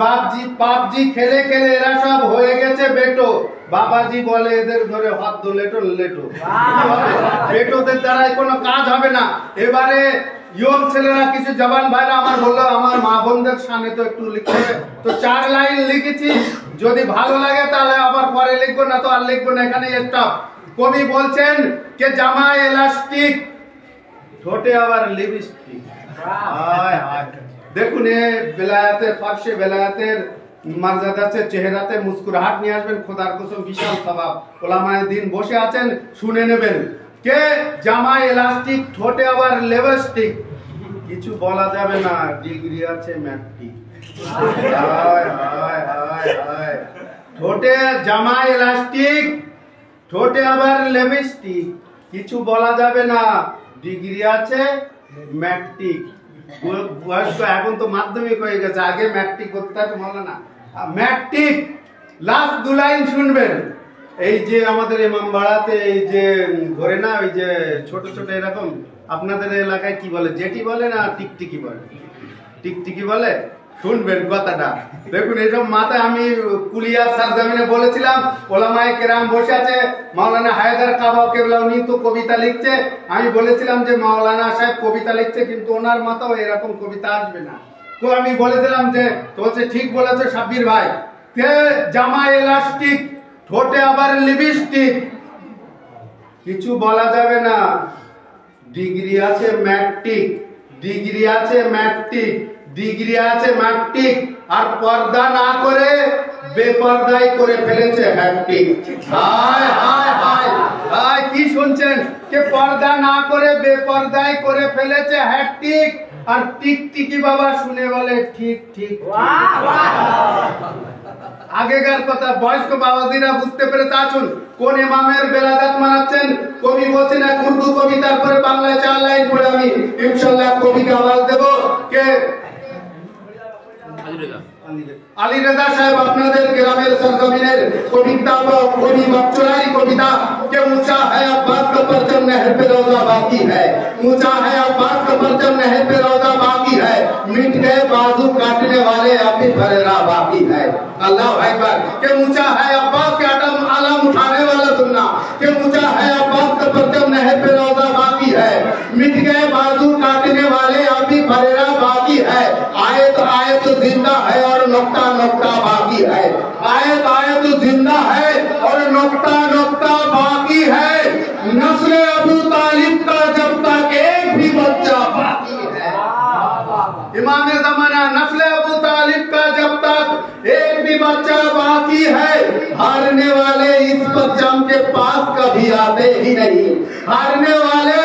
পাবজি খেলে খেলে এরা সব হয়ে গেছে বেটো। বাবাজি বলে এদের ধরে হাত লেটো লেটো। বেটোদের দ্বারাই কোনো কাজ হবে না। এবারে ইয়ং ছেলেরা, কিছু জওয়ান ভাইরা আমার বললো আমার মা বোনদের সামনে তো একটু লিখতে, তো 4 লাইন লিখেছি। যদি ভালো লাগে তাহলে আবার পরে লিখবো, না তো আর লিখবো না, এখানে স্টপ। কবি বলছেন কে জামায় এলাস্টিক, ঠোঁটে আবার লিপস্টিক। হায় হায়। দেখুন এ বেলায়েতের ফারসে বেলায়েতের মর্যাদাতে চেহারাতে মুস্কুরাহাট নিয়ে আসবেন, খোদার কসম বিশাল সওয়াব। ওলামায়ে দ্বীন বসে আছেন, শুনে নেবেন। কে জামায় এলাস্টিক, ঠোঁটে আবার লিপস্টিক, কিছু বলা যাবে না, ডিগ্রি আছে ম্যাট্রিক। হায় হায় হায় হায়। ঠোঁটে জামায় এলাস্টিক, ঠোঁটে আবার লিপস্টিক, কিছু বলা যাবে না, ডিগ্রি আছে ম্যাট্রিক। বয়স তো এখন তো মাধ্যমিক হয়ে গেছে, আগে ম্যাট্রিক করতে হবে না। ম্যাট্রিক। লাস্ট 2 লাইন শুনবেন। এই যে আমাদের ইমামবাড়াতে এই যে ঘরে না, ওই যে ছোট ছোট এরকম, আপনাদের এলাকায় কি বলে, জেটি বলে না টিকটিকি বলে? টিকটিকি বলে। শুনবেন কথাটা। দেখুন এইসব মাথায় আমি কুলিয়া সরজমিনে বলেছিলাম, ওলামায়ে কেরাম বসে আছে, মাওলানা হায়দার কাবা কেবলা উনি তো কবিতা লিখছে। আমি বলেছিলাম যে মাওলানা সাহেব কবিতা লিখছে, কিন্তু ওনার মাথাও এরকম কবিতা আসবে না। তো আমি বলেছিলাম যে, তো বলছে ঠিক বলেছে সাব্বির ভাই, কে জামায় এলাস্টিক, ঠোঁটে আবার লিপস্টিক, কিছু বলা যাবে না, ডিগ্রি আছে ম্যাট্রিক, ডিগ্রি আছে ম্যাট্রিক, ডিগ্রি আছে ম্যাট্রিক। আর পর্দা না করে বেপর্দাই করে ফেলেছে হ্যাট্রিক। হায় হায় হায় হায়, কি শুনছেন? কে পর্দা না করে বেপর্দাই করে ফেলেছে হ্যাট্রিক। আর টিকটিকি বাবা শুনে বলে ঠিক ঠিক। আগেকার কথা বয়স্ক বাবাজিরা বুঝতে পেরে আসুন কোন ইমামের বেলাদাত মানাচ্ছেন। কবি বলছেন এক উর্দু কবি, তারপরে বাংলায় 4 লাইন পড়ে আমি ইনশাআল্লাহ কবিকে আওয়াজ দেব। কে? আলী রেজা সাহেব আপনাদের গ্রামের सरजमीনের কবিতা কবি बक्चराई कविता के ऊंचा है अब्बास का परचम नहर पे रोजा बाकी है, ऊंचा है अब्बास का परचम नहर पे रोजा बाकी है, मिट गए बाजू काटने वाले अभी फरेरा बाकी है। अल्लाह अकबर। के ऊंचा है अब्बास के आलम उठाने वाला सुनना, के ऊंचा है अब्बास का परचम नहर पे रोजा बाकी है, मिट गए बाजू काटने वाले अभी फरेरा बाकी है। आयत आयत जिंदा है और नुक्ता नुक्ता बाकी है, आयत आयत जिंदा है और नुक्ता नुक्ता बाकी है। नस्ल अबू तालिब का जब तक एक भी बच्चा बाकी है। इमाम ज़माना नस्ल अबू तालिब का जब तक एक भी बच्चा बाकी है। हारने वाले इस परचम के पास कभी आते ही नहीं, हारने वाले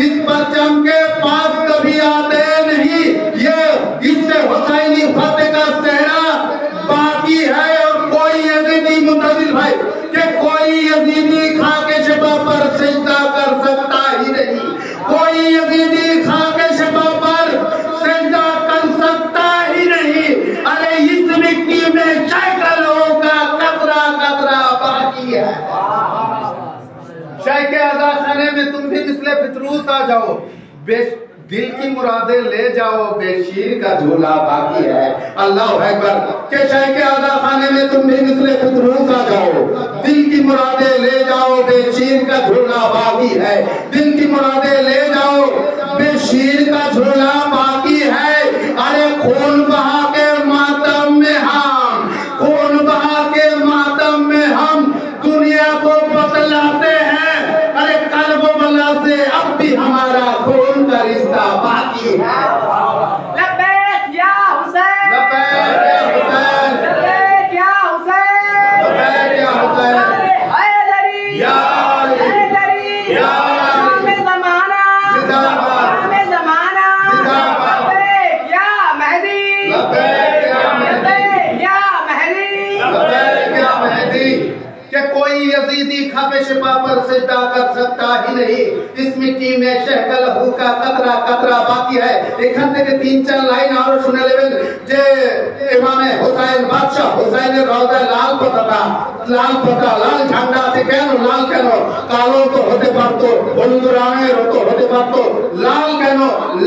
इस परचम के पास कभी आते नहीं। ये इससे हुसैनी फतेह का सेहरा बाकी है। और कोई यजीदी मुतज़िल भाई कि कोई यजीदी खाके शबा पर सजदा कर सकता ही नहीं, कोई यजीदी खाके शबा पर में तुम भी मिसले फितरूस आ जाओ, दिल की मुरादे ले जाओ, बेशीर का झूला बाकी है। अल्लाह अकबर। के शाह के आदा खाने में तुम भी मिसले फितरूस आ जाओ, दिल की मुरादे ले जाओ, बेशीर का झूला बाकी है। दिल की मुरादे ले जाओ, बेशीर का झूला बाकी है। अरे खून बहा के मातम में हम, खून बहा के मातम में हम दुनिया को बतलाते हैं। अरे कर्बला से अब भी हमारा खून का रिश्ता बाकी है। लब्बैक या हुसैन, लब्बैक या हुसैन, लब्बैक या हुसैन, लब्बैक या हुसैन, हैदरी या हैदरी, या इमाम ज़माना, जिंदाबाद, इमाम ज़माना, जिंदाबाद, लब्बैक या मेहदी, लब्बैक या मेहदी, लब्बैक या मेहदी, लब्बैक या मेहदी। कि कोई यजीदी खाबे शिफा पर सिजदा कर सकता ही नहीं। इस मिट्टी में शहका लहू का कतरा कतरा बाकी है। एखान থেকে 3-4 লাইন আরো শুনে নেবেন যে ইমামে হুসাইন বাদশা হুসাইনের রওজায় লাল পতাকা, লাল ঝান্ডা আছে। কেন লাল? কেন? কালো তো হতে পারতো, হলুদ রঙের তো হতে পারতো, লাল কেন?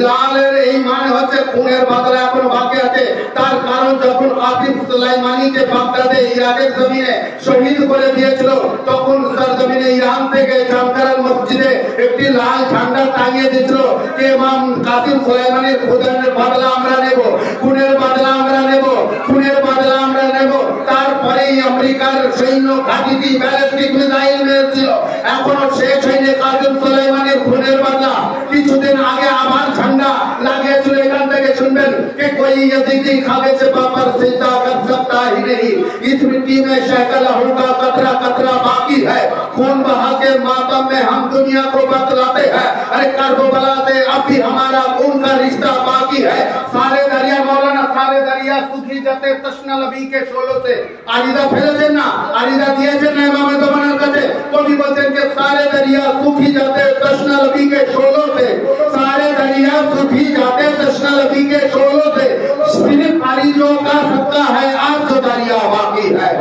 লালের এই মানে হচ্ছে খুনের বদলা এখনো বাকি আছে। তার কারণ যখন কাসিম সুলাইমানিকে বাগদাদে ইরাকের জমিনে শহীদ করে দিয়েছিল, তখন সরজমিনে ইরান থেকে জামকারান মসজিদে একটি লাল ঝান্ডা টাঙিয়ে দিয়েছিল যে ইমাম কাসিম সুলাইমানির খুনের বদলা আমরা নেব, খুনের বদলা আমরা নেব, খুনের বদলা আমরা নেব। তারপরেই আমেরিকার সৈন্য ঘাঁটিটি ব্যালিস্টিক মিসাইল মেরেছিল। এখনো শেষ হয়নি কাসিম সুলাইমানির খুনের বদলা। কিছুদিন আগে আবার ঝান্ডা লাগিয়েছিল। এখান থেকে শুনবেন कि कोई यजीदी खाबे से पर सिजदा कर सकता ही नहीं। इस मिट्टी में शहका लहू का कतरा कतरा बाकी है। खून बहा के मातम में हम दुनिया को बतलाते हैं। अरे कर्बला से अब भी हमारा खून का रिश्ता बाकी है। सारे दरिया मौलाना सारे दरिया सूखी जाते तशना लबी के शोलों से। आरिदा ফেলেছেন না, আরিদা দিয়েছেন না ইমামে ज़माना কাছে। কবি বলছেন कि सारे दरिया सूखी जाते तशना लबी के शोलों से, सारे दरिया सूखी जाते तशना लबी के शोलों से। सिर्फ मरीजों का सदका है आज जो दरिया बाकी है,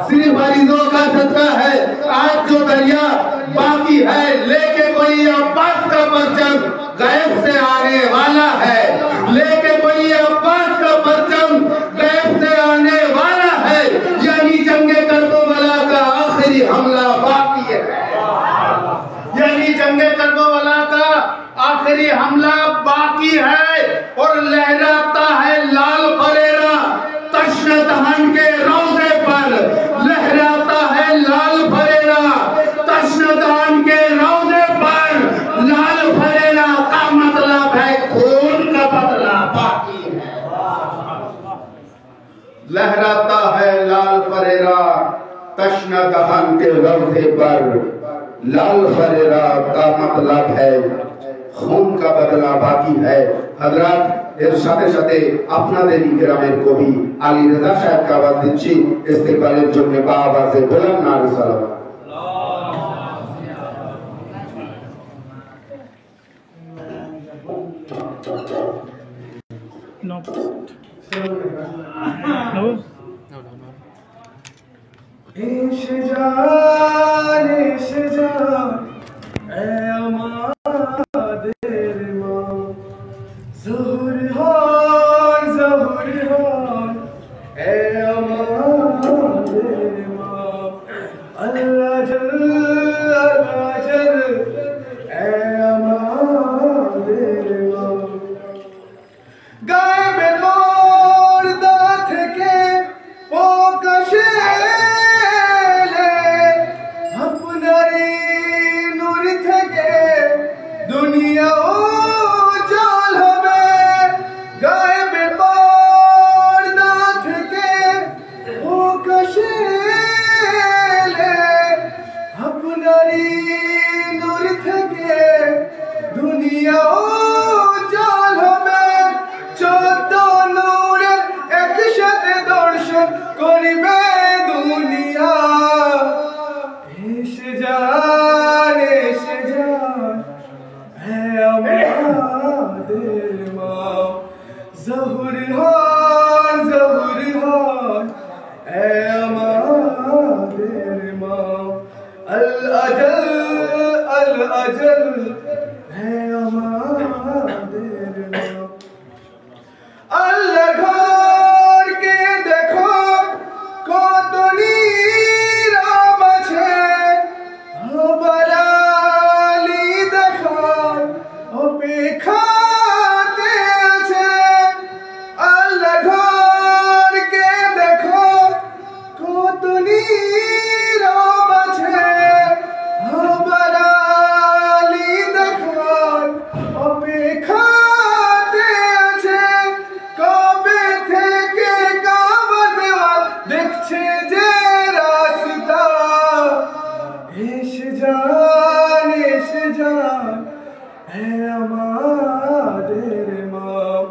सिर्फ मरीजों का सदका है आज जो दरिया बाकी है। लेके कोई अब्बास का परचम गैब से आने वाला है, लेके कोई अब्बास का परचम गैब से आने वाला है। यानी जंगे कर्बला का आखिरी हमला बाकी है, यानी जंगे कर्बला का आखिरी हमला बाकी है। और लहराता है लाल फरेरा तश्न दहन के रोजे पर, लहराता है लाल फरेरा तश्न दहन के रोजे पर। लाल फरेरा का मतलब है खून का बदला बाकी है। लहराता है लाल फरेरा तश्न दहन के रोजे पर, लाल फरेरा का मतलब है खून का बदला बाकी है। हजरात এর সাথে সাথে আপনাদের গ্রামের কবি আলী রেজা সাহেবকে আওয়াজ দিচ্ছি ইস্তেকবালের জন্য বা আওয়াজে বলেন না সালাম। এসে যান এসে যান এ আমাদের মা, জহুর হন এ আমাদের মা। আল্লাহ জল এ আমাদের মা। গায়েবের পর্দা থেকে প্রকাশে এলে আপনারই নূর থেকে अजल है हमारे नाम। अल्लाह घर के देखो कतनी राम छे बराली देखार अपेक्षाते আছে। अल्लाह घर के देखो कतनी राम छे बराली देखार अपेक्षाते আছে। কবে থেকে কাবার দেওয়াল দেখছে যে রাস্তা। এসে যান হে আমাদের মাম।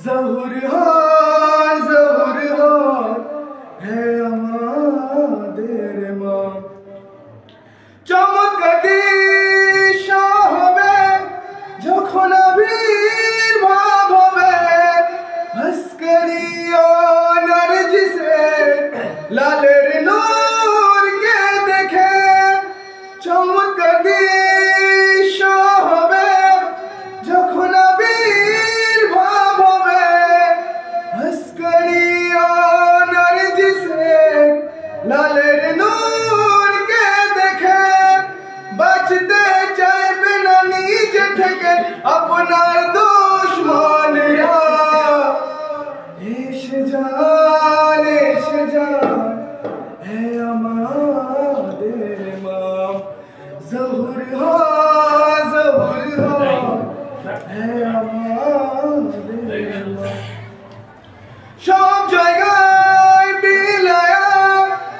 জহুর হন হে আমাদের মাম। চমৎকার হবে যখন আবির্ভাব হবে ভাস্করি নারজিসে লালের নূর কে দেখে। চমৎকার হবে যখন আবির্ভাব হবে ভাস্করি নারজিসে লালের নূর কে দেখে। বাঁচতে চাইবে না নিজে থেকে আপনার দুশ্মনরা। এসে যান হে আমাদের মাম। জহুর হন হে আমাদের মাম। সব জায়গায় বিলায়া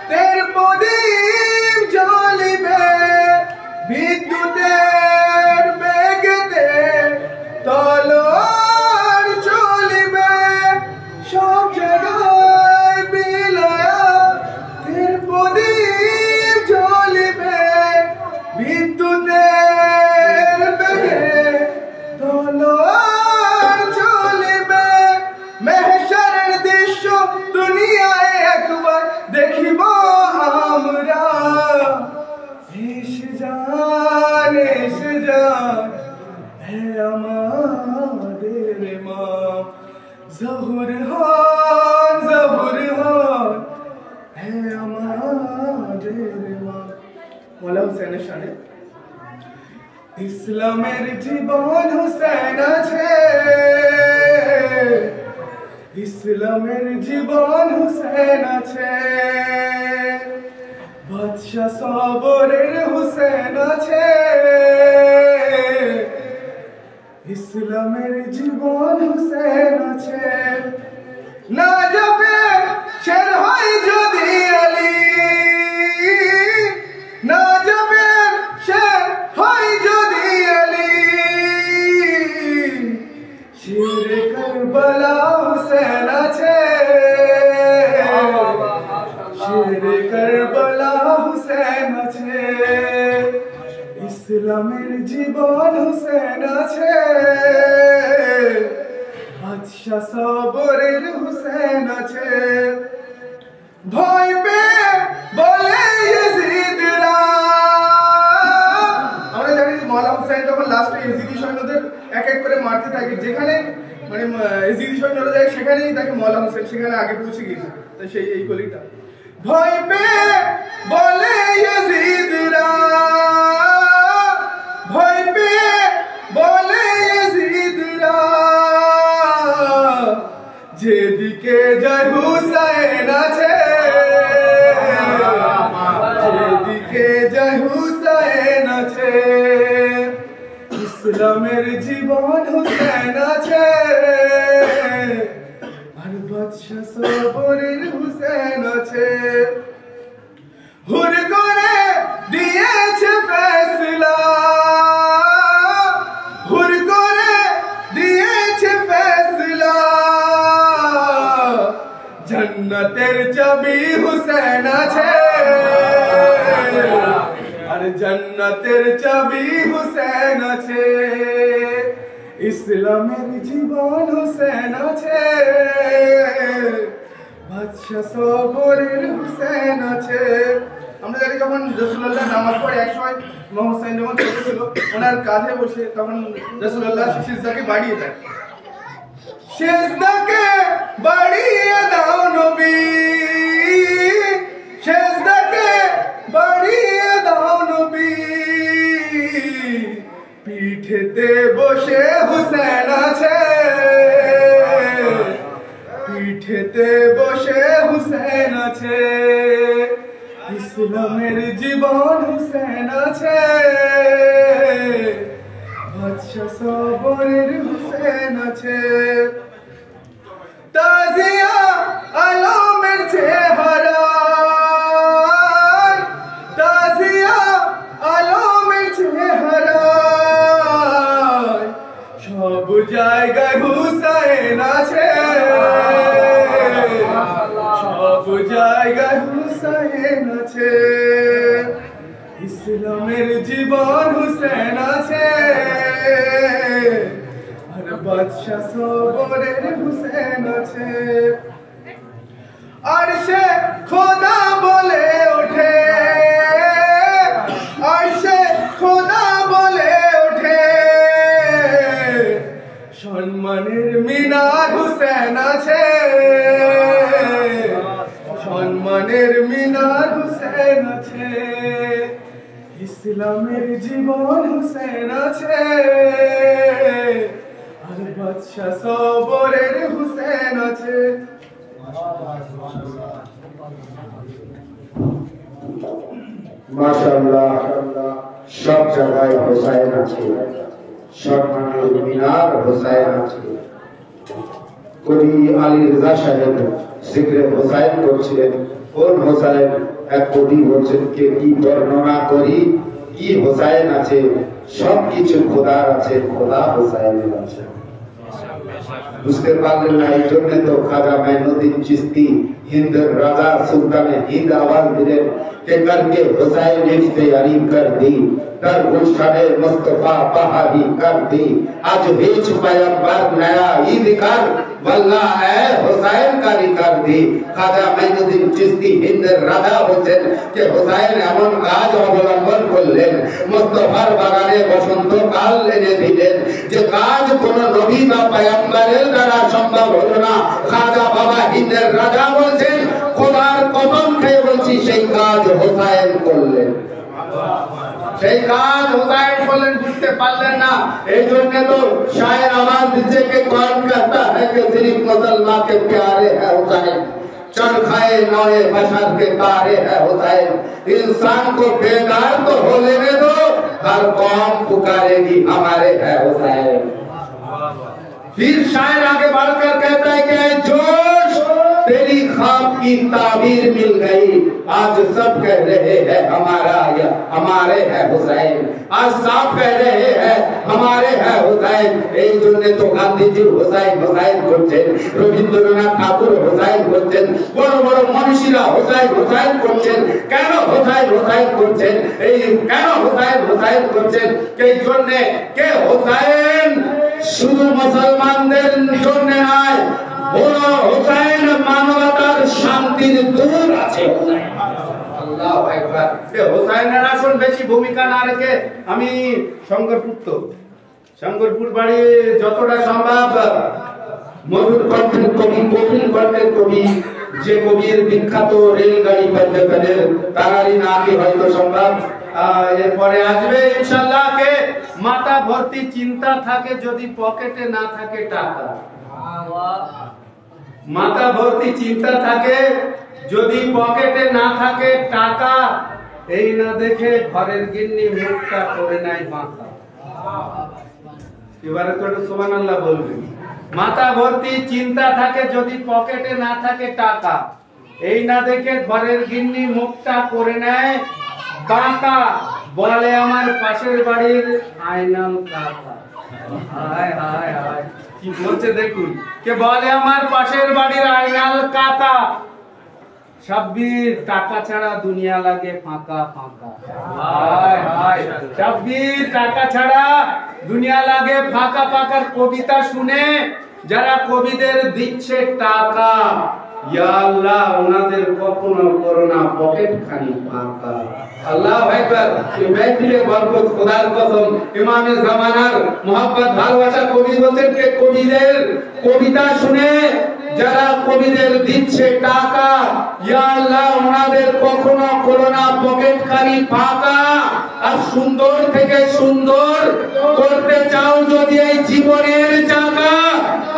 তের প্রদীপ জ্বলিবে বিদ্যুতের বেগেতে তলোয়ার চলিবে। সব জায়গায় বিলায়া তের প্রদীপ জ্বলিবে বিদ্যুতের বেগে তলোয়ার চলিবে। মেহশরের দৃশ্য দুনিয়ায় একবার দেখিব আমরা। এসে যান হে আমাদের মাম। জহুর হন হে আমাদের মাম। মৌলা হুসেনের শানে ইসলামের জীবন হুসেন আছে। ইসলামের জীবন হুসেন আছে। বাদশাহ সবরের হুসেন আছে। ইসলামের জীবন হুসেন আছে। না যাবে শের হয় যদি আলী। না যাবে শের হয় যদি আলী। শের কারবালা হুসেন আছে। শের কারবালা হুসেন আছে। ইসলামের জীবন হুসেন আছে। বাদশাহ সবরের হুসেন আছে। ভয় পেয়ে বলে ইয়েজিদরা। আমরা জানি যে মৌলা হুসেন যখন লাস্টে ইয়েজিদি সৈন্যদের এক এক করে মারতে থাকে, যেখানে মানে ইয়েজিদি সৈন্যরা যায় সেখানেই তাকে মৌলা হুসেন সেখানে আগে পৌঁছে গিয়েছে। তো সেই এই কলিটা ভয় পেয়ে বলে ইয়েজিদরা। ভয় পেয়ে বলে ইয়েজিদরা। যেদিকে যায় হুসাইন আছে। যেদিকে যায় হুসাইন আছে। ইসলামের জীবন হুসেন আছে। আর বাদশাহ সবরের হুসেন আছে। হুর করে দিয়েছে ফেসলা। হুর করে দিয়েছে ফেসলা। জন্নতের চাবি হুসেন আছে। আর জন্নতের চাবি হুসেন আছে। ইসলামের জীবন হুসেন আছে। বাদশাহ সবরের হুসেন আছে। আমরা জানি যখন রাসূলুল্লাহ নামাজ পড়ে এক সময় ইমাম হোসেন যখন ছোট ছিল ওনার কাঁধে বসে তখন রাসূলুল্লাহ সিজদাকে বাড়িয়ে দেয় সিজদাকে বাড়িয়ে দাও নবী সিজদাকে বাড়িয়ে দাও নবী পিঠেতে বসে হুসেন আছে পিঠেতে বসে হুসেন আছে ইসলামের জীবন হুসেন আছে বাদশা সবরের হুসেন আছে তাজিয়া আলমের চেহারা তাজিয়া আলমের চেহারা সব জায়গায় হুসেন আছে সব জায়গায় হুসেন আছে ইসলামের জীবন হুসেন আছে আর বাদশা সবরের হুসেন আছে আর সে খোদা বলে ওঠে আর সে খোদা বলে ওঠে সম্মানের মিনার হুসেন আছে সম্মানের মিনার হুসেন আছে ইসলামের জীবন হুসেন আছে আর বাদশা সবরের হুসেন আছে মাশাআল্লাহ সব জায়গায় হোসাইন আছে সম্মানের মিনার হোসাইন আছে কবি আলী রেজা সাহেব জিক্রে হোসাইন করছিলেন কোন হোসাইন এক কবি বলছেন কে কি বর্ণনা করি কি হোসাইন আছে সবকিছু খোদার আছে খোদা হোসাইনের আছে বুঝতে পারলেন না এই জন্য তো খাজা মাইনুদ্দিন চিশতি হিন্দের রাজা সুলতানে হিন্দ আওয়াজ দিলেন কে করকে হুসাইন ইফতেয়ারি কর दी कर गुलशने मुस्तफा बहारी कर दी आज भेज पैगंबर नया ईद कर वल्ला है हुसैन कारी कर दी खाजा माइनुद्दीन चिश्ती हिंদের রাজা বলেন যে হুসাইন এমন কাজ অবলম্বন করলেন মুস্তফার বাগানে বসন্তকাল এনে দিলেন যে কাজ কোন নবী বা পয়গম্বরের দ্বারা সম্ভব হলো না খাজা বাবা হিন্দের রাজা বলেন খোদার কসম খেয়ে বলছি সেই কাজ হুসাইন করলেন সেই কাজ হুসাইন করলেন বুঝতে পারলেন না এই জন্য তো শায়ের আওয়াজ দিচ্ছে कि कौन कहता है कि सिर्फ मुसलमान के प्यारे है हुसैन चरखाए नौए बशर के तारे है हुसैन इंसान को बेदार तो हो लेने दो हर कौम पुकारेगी हमारे है हुसैन फिर शायर आगे बढ़कर कहता है कि जोश तेरी ख्वाब की ताबीर मिल गई आज सब कह रहे हैं हमारा या हमारे है हुसैन आज सब कह रहे हैं हमारे है हुसैन এই জন্য তো গান্ধীজি হুসাইন হুসাইন করছেন রবীন্দ্রনাথ ঠাকুর হুসাইন করছেন বড় বড় মনীষীরা হুসাইন হুসাইন করছেন কেন হুসাইন হুসাইন করছেন এই কেন হুসাইন হুসাইন করছেন এই জন্য কে হুসাইন শুধু মুসলমানদের জন্য নয় বড় হুসাইন মানবতার শান্তির দূত আছে আল্লাহু আকবার এই হুসাইনের আসল বেশি ভূমিকা না রেখে আমি শঙ্করপুর বাড়ি যতটা সম্ভব মধুর কণ্ঠের কবি কপিল কণ্ঠের কবি যে কবির বিখ্যাত রেলগাড়ি পদ্মকালের তারারি নামই হয়তো সম্ভব এরপরে আসবে ইনশাআল্লাহ কে মাথা ভর্তি চিন্তা থাকে যদি পকেটে না থাকে টাকা মাথা ভর্তি চিন্তা থাকে যদি পকেটে না থাকে টাকা এই না দেখে ঘরের গিন্নি মুখটা করে নাই মাথা এবারে তো সুবহানাল্লাহ বলবেন মাথা ভর্তি চিন্তা থাকে যদি পকেটে না থাকে টাকা এই না দেখে ঘরের গিন্নি মুখটা করে নেয় কাকা বলে আমার পাশের বাড়ির আয়নাল কাকা হায় হায় হায় কি বলছে দেখুন কে বলে আমার পাশের বাড়ির আয়নাল কাকা শাব্বির টাকা ছাড়া দুনিয়া লাগে ফাঁকা ফাঁকা হায় হায় শাব্বির টাকা ছাড়া দুনিয়া লাগে ফাঁকা ফাঁকার কবিতা শুনে যারা কবিদের দিচ্ছে টাকা, ইয়া আল্লাহ ওনাদের কখনো করোনা পকেট খানি ফাঁকা। আল্লাহ আকবার। এই মাহফিলে বরকত খোদার কসম, ইমামে জামানার মোহাব্বত ভালোবাসা কবি বলছেন কে কবিদের কবিতা শুনে যারা কবিদের দিচ্ছে টাকা, ইয়া আল্লাহ ওনাদের কখনো করোনা পকেট খানি ফাঁকা। আর সুন্দর থেকে সুন্দর করতে চাও যদি এই জীবনের চাকা,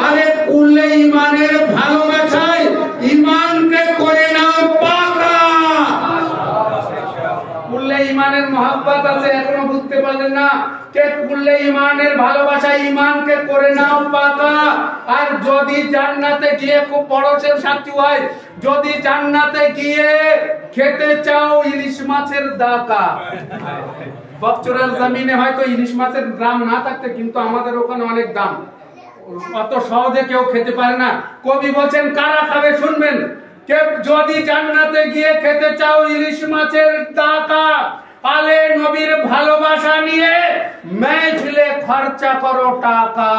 আরে কুল্লে ইমানের ভালোবাসায় ইমানকে করে নাও পাকা। কুল্লে ইমানের মহব্বত আছে, এখনো বুঝতে পারলেন না? কে কুল্লে ইমানের ভালোবাসা ইমানকে করে নাও পাকা। আর যদি জান্নাতে গিয়ে, খুব বড় সাক্ষী হয়, যদি জান্নাতে গিয়ে খেতে চাও ইলিশ মাছের দাকা। বকচুরাল জমিনে হয়তো ইলিশ মাছের দাম না থাকতে, কিন্তু আমাদের ওখানে অনেক দাম, অত সহজে কেউ খেতে পারে না। কবি বলছেন কারা খাবে শুনবেন, কে যদি জান্নাতে গিয়ে খেতে চাও ইলিশ মাছের দাকা, আলে নবীর ভালোবাসা নিয়ে মেহফিলে খরচা করো টাকা।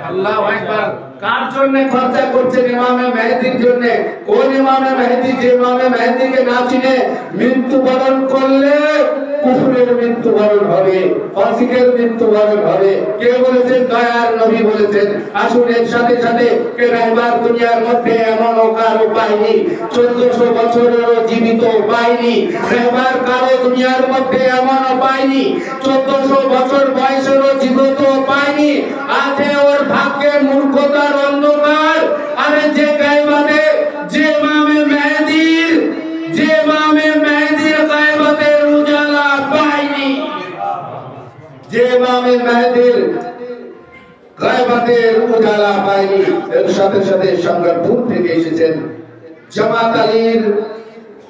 আল্লাহু আকবার। কার জন্য খরচা করছেন? ইমামে মেহেদীর জন্য। কোন ইমামে মেহেদী? যে ইমামে মেহেদীকে না চিনে মৃত্যুবরণ করলে কুফরের মৃত্যুবরণ হবে, ফাসিকের মৃত্যুবরণ হবে। কে বলেছেন? দয়ার নবী বলেছেন। আসুন এর সাথে সাথে কে রাহবার দুনিয়ার মধ্যে এমন কারো পায়নি, 1400 বছরেরও জীবিত পায়নি। রাহবার কারো দুনিয়ার মধ্যে এমন পায়নি, 1400 বছর বয়সেরও জীবিত পায়নি। আছে ওর ভাগ্যে মূর্খতার অন্ধকার। আরে যে গায়বাতে, যে ইমামে মেহেদীর, যে ইমামে মেহেদীর গায়বাতের উজালা পায়নি, যে ইমামে মেহেদীর গায়বাতের উজালা পায়নি। এর সাথে সাথে সংগ্রামপুর থেকে এসেছেন জামাত আলীর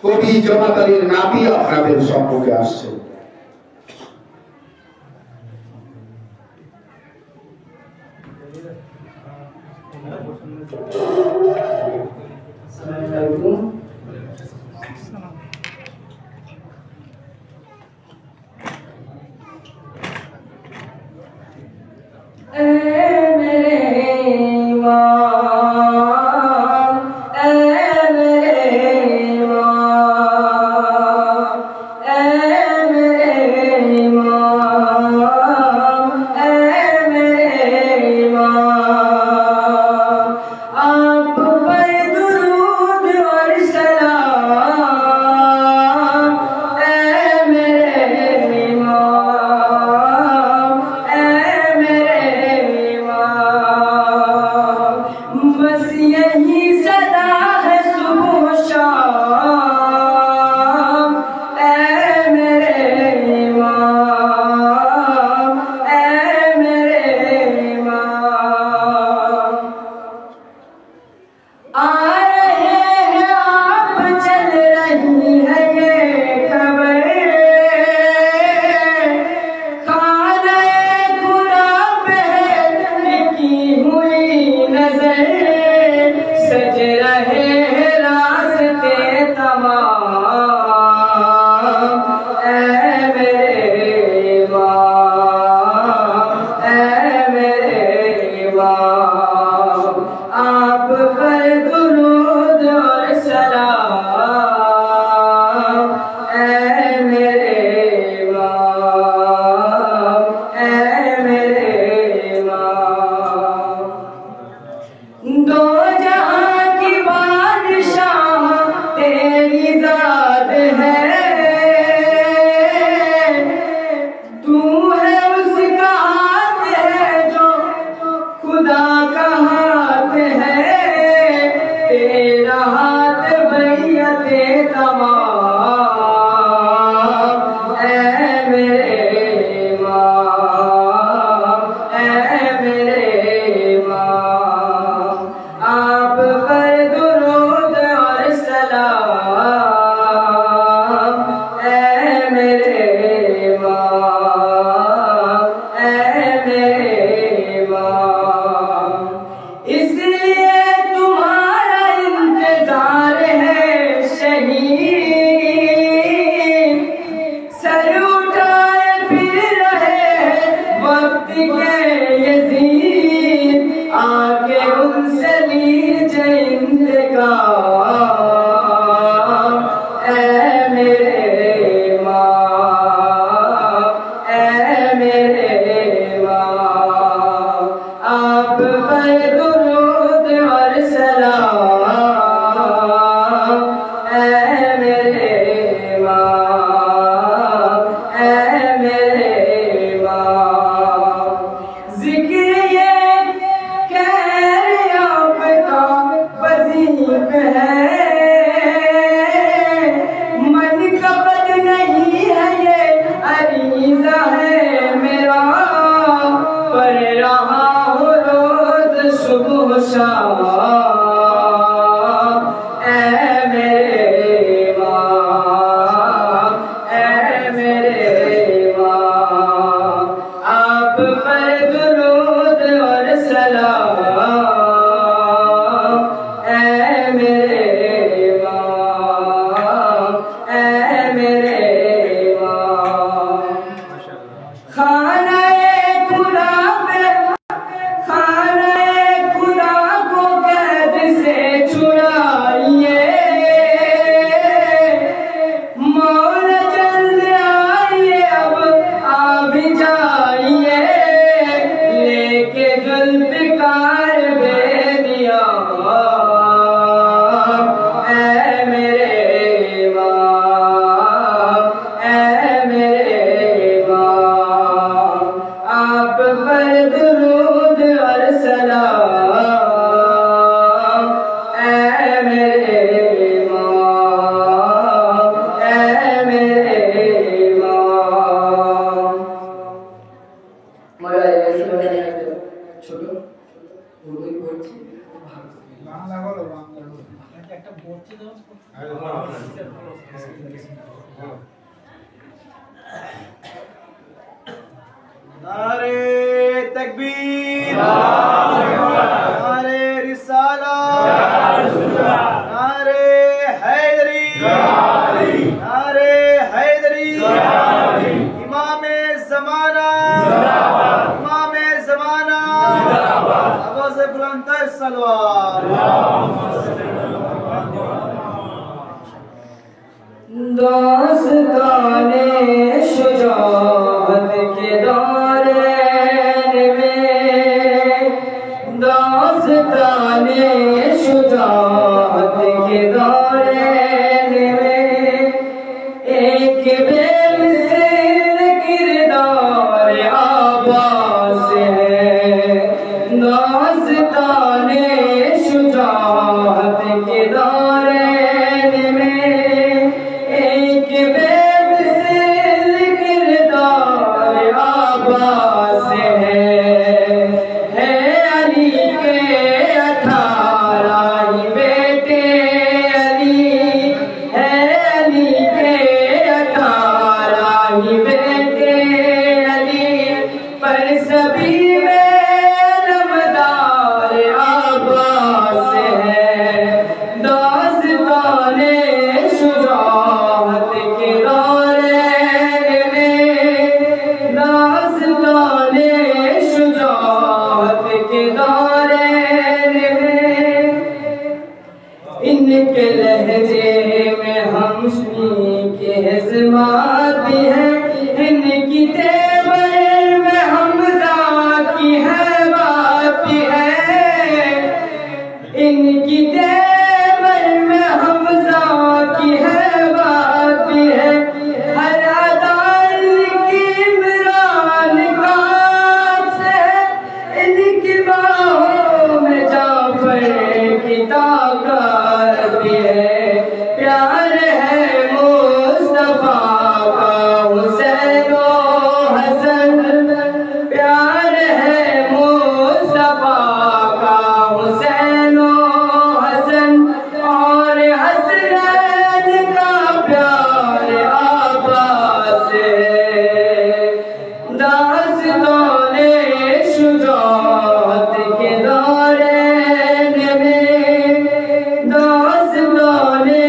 কবি, জামাত আলীর নাতি আপনাদের সম্মুখে আসছেন। नारे तकबीर, नारे रिसालत, नारे हैदरी, नारे हैदरी, इमामे ज़माना, इमामे ज़माना, आवाज़ बुलंदतर सलवात। दास्ताने शुजाअत के दारैन में, दास्ताने शुजाअत के दारैन में, एक बेमिसाल किरदार आबास है। दास्ताने शुजाअत के दारैन में, एक बेमिसाल किरदार आबास है अली के 18 ही बेटे, अली है अली के 18 ही बेटे, अली पर सभी में नमदार आबास है। दास्ताने शुजाअत के दारैन में, दास्ताने शुजाअत के दारैन में, इनके लहजे में हमशनी के हिज़्मात भी है, इनकी तेवर में हमज़ा की है बात भी है, इनकी तेवर में हमज़ा की है बात भी है। हर अदा इनकी इमरान काब से, इनकी बाहों में जाफर की ताकत भी है। प्यार है मुस्तफा का हुसैन ओ हसन, प्यार है मुस्तफा का हुसैन ओ हसन, और हसनैन का प्यार आबास है। दास्ताने शुजाअत के दारैन में, दास्ताने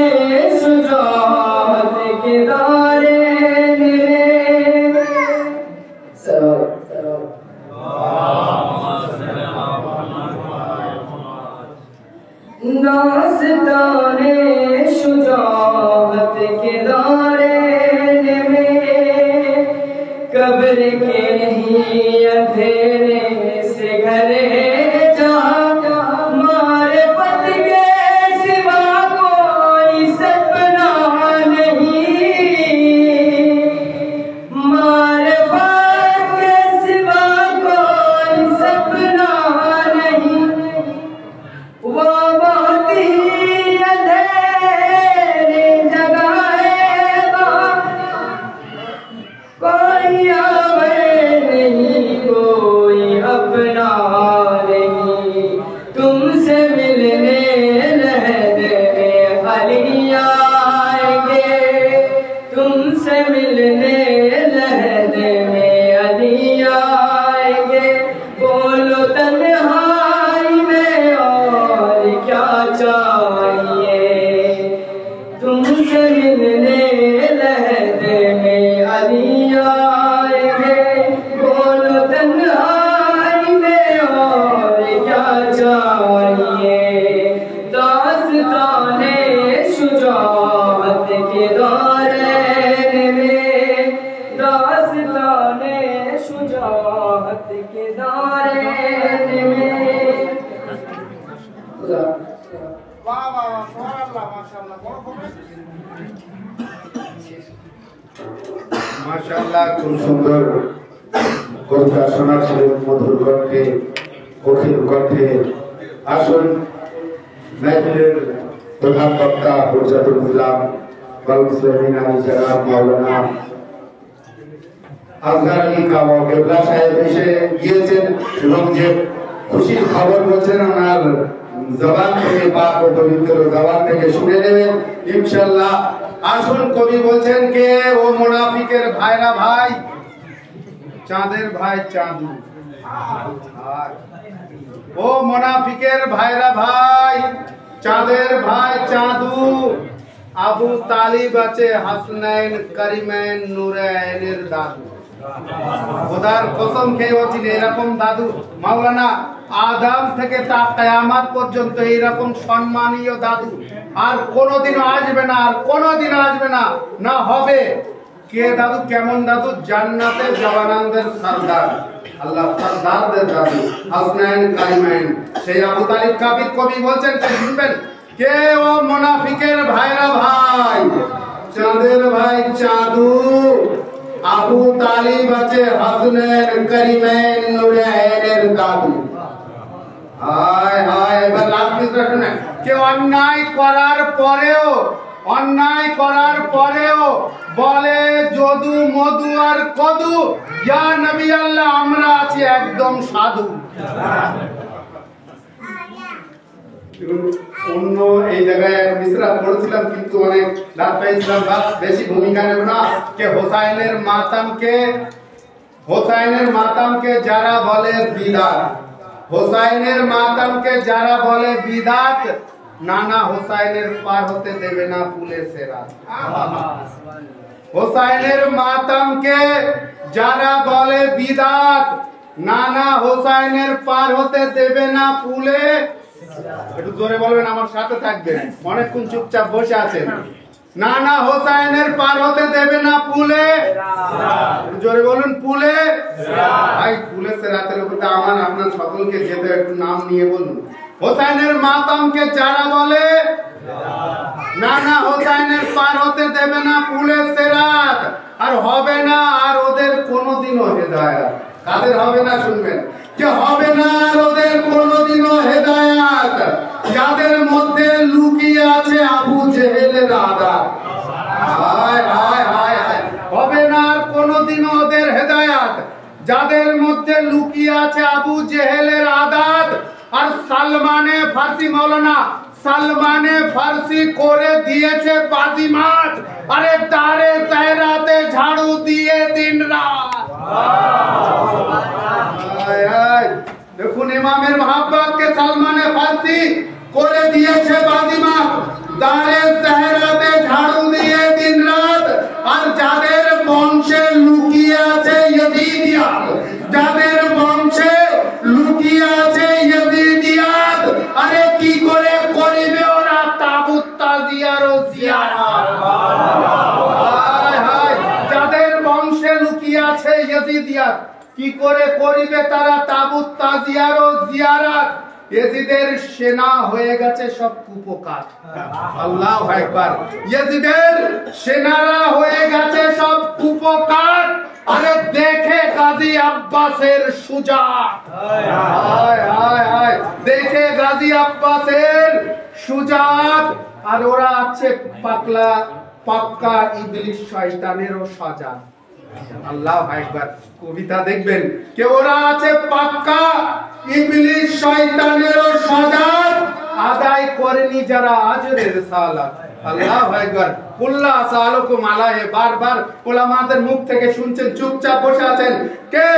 शुजाअत के दारैन में। दास्ताने शुजाअत के दारैन में, कब्र के ही अंधेरे से घर है जहाँ, मारिफत के सिवा कोई सपना नहीं, मारिफत के सिवा कोई सपना नहीं। वो बहुत ही अंधेरी जगह है वहाँ, कोई आवे नहीं, कोई अपना नहीं। तुमसे मिलने लहद में अली आएंगे, तुमसे मिलने लहद में अली आएंगे। बोलो तन्हाई में और क्या चाहिए, तुमसे मिलने लहद में अली आएंगे। बोलो तन्हाई में और क्या चाहिए। दास्ताने शुजाअत के दारैन में, दास्ताने शुजाअत के दारैन में। वाह वाह वाह, सुभान अल्लाह, माशाअल्लाह, बड़ा खूब। মাশাআল্লাহ, খুব সুন্দর কবিতা শোনাচ্ছিলেন মধুর কণ্ঠে, কঠিন কণ্ঠে। আসুন মেহফিলের প্রধান বক্তা হুজ্জাতুল ইসলাম ওয়াল মুসলিমিন আলী জনাব মাওলানা আজহার আলী কাওয়া কেবলা সাহেব এসে গিয়েছেন এবং যে খুশির খবর বলছেন ওনার জবান থেকে পাক ও পবিত্র জবান থেকে শুনে নেবেন ইনশাআল্লাহ। আসুন, কবি বলছেন কে ও মুনাফিকের ভাইরা ভাই, চাঁদের ভাই চাঁদু। ও মুনাফিকের ভাইরা ভাই, চাঁদের ভাই চাঁদু, আবু তালিব আছে হাসনাইন করিমাইন নুরাইনের দাদু। খোদার কসম খেয়ে বলছি এরকম দাদু মাওলানা আদম থেকে তা কিয়ামত পর্যন্ত এইরকম সম্মানীয় দাদু আর কোনোদিনও আসবে না, আর কোনোদিনও আসবে না, না হবে। কে দাদু? কেমন দাদু? জান্নাতে জওয়ানদের সরদার, আল্লাহ সরদারদের দাদু হাসনাইন কারিমাইন। সেই আবু তালিব কবি বলছেন, শুনবেন কে ও মুনাফিকের ভাইরা ভাই, চাঁদের ভাই চাঁদু, আবু তালিব আছে হাসনাইন কারিমাইন নুরাইনের দাদু। হায় হায়, এবার লাস্ট মিসরা শুনেন। কে অন্যায় করার পরেও বলে যদু মধু আর কদু, ইয়া নবী আল্লাহ আমরা আছি একদম সাধু। অন্য এই জায়গায় মিসরা পড়ছিলাম কিন্তু অনেক লাভ পাইছিলাম, বেশি ভূমিকা নেব না। কে হোসাইনের মাতামকে যারা বলে বিদাত, হোসাইনের মাতামকে যারা বলে বিদাত, নানা হোসাইনের পার হতে দেবে না পুলিশের রাত। হোসাইনের মাতামকে যারা বলে বিদাত, নানা হোসাইনের পার হতে দেবে না পুলে। একটু জোরে বলবেন, আমার সাথে থাকবেন, অনেকক্ষণ চুপচাপ বসে আছেন। নানা হোসাইনের পার হতে দেবে না পুলে, জোরে বলুন পুলে। ভাই পুলে সেরাতের উপরে আমার আপনার সকলকে যেতে, একটু নাম নিয়ে বলুন। হোসাইনের মাতামকে যারা বলে নানা হোসাইনের পার হতে দেবে না পুলে সেরাত, আর হবে না আর ওদের কোনোদিনও হেদায়েত। কাদের হবে না? শুনবেন, যে হবে না আর ওদের কোনোদিনও হেদায়েত, যাদের মধ্যে লুকিয়ে আছে আবু জেহেলের আদা। হায় হায় হায় হায়, হবে না আর কোনোদিনও ওদের হেদায়েত, যাদের মধ্যে লুকিয়ে আছে আবু জেহেলের আদাত। আর সালমানে ফার্সি, মাওলানা সালমানে ফার্সি করে দিয়েছে বাজিমাত, আরে তারে তেহরাতে ঝাড়ু দিয়ে দিন রাত। দেখুন ইমামের মহাব্বতকে সালমানে ফার্সি করে দিয়েছে বাজিমাত, দারে তেহরাতে ঝাড়ু দিয়ে দিন রাত। আর যাদের বংশে লুকিয়ে আছে ইয়াজিদিয়াত, যাদের বংশে লুকিয়ে আছে ইয়াজিদিয়াত, আরে কি করে করিবে ওরা তাবুত তাজিয়ার ও জিয়ারাত। হায় হায়, যাদের বংশে লুকিয়ে আছে ইয়াজিদিয়াত, কি করে করিবে তারা তাবুত তাজিয়ার ও জিয়ারাত। ইয়াজিদের সেনা হয়ে গেছে সব কুপোকাত। আল্লাহু আকবার, ইয়াজিদের সেনারা হয়ে গেছে সব কুপোকাত। আরে দেখে গাজী আব্বাসের সুজাত, হায় হায় হায়, দেখে গাজী আব্বাসের সুজাত। আর ওরা আছে পাক্কা ইবলিস শয়তানেরও সাজা। আল্লাহু আকবার, কবিতা দেখবেন কে ওরা আছে পাক্কা ইবলিস শয়তানেরও সাজাত, আদায় করেনি যারা আজরের সালাত। আল্লাহু আকবার, কুল্লা সালাকুম আলাইহি, বারবার উলামাদের মুখ থেকে শুনছেন, চুপচাপ বসে আছেন। কে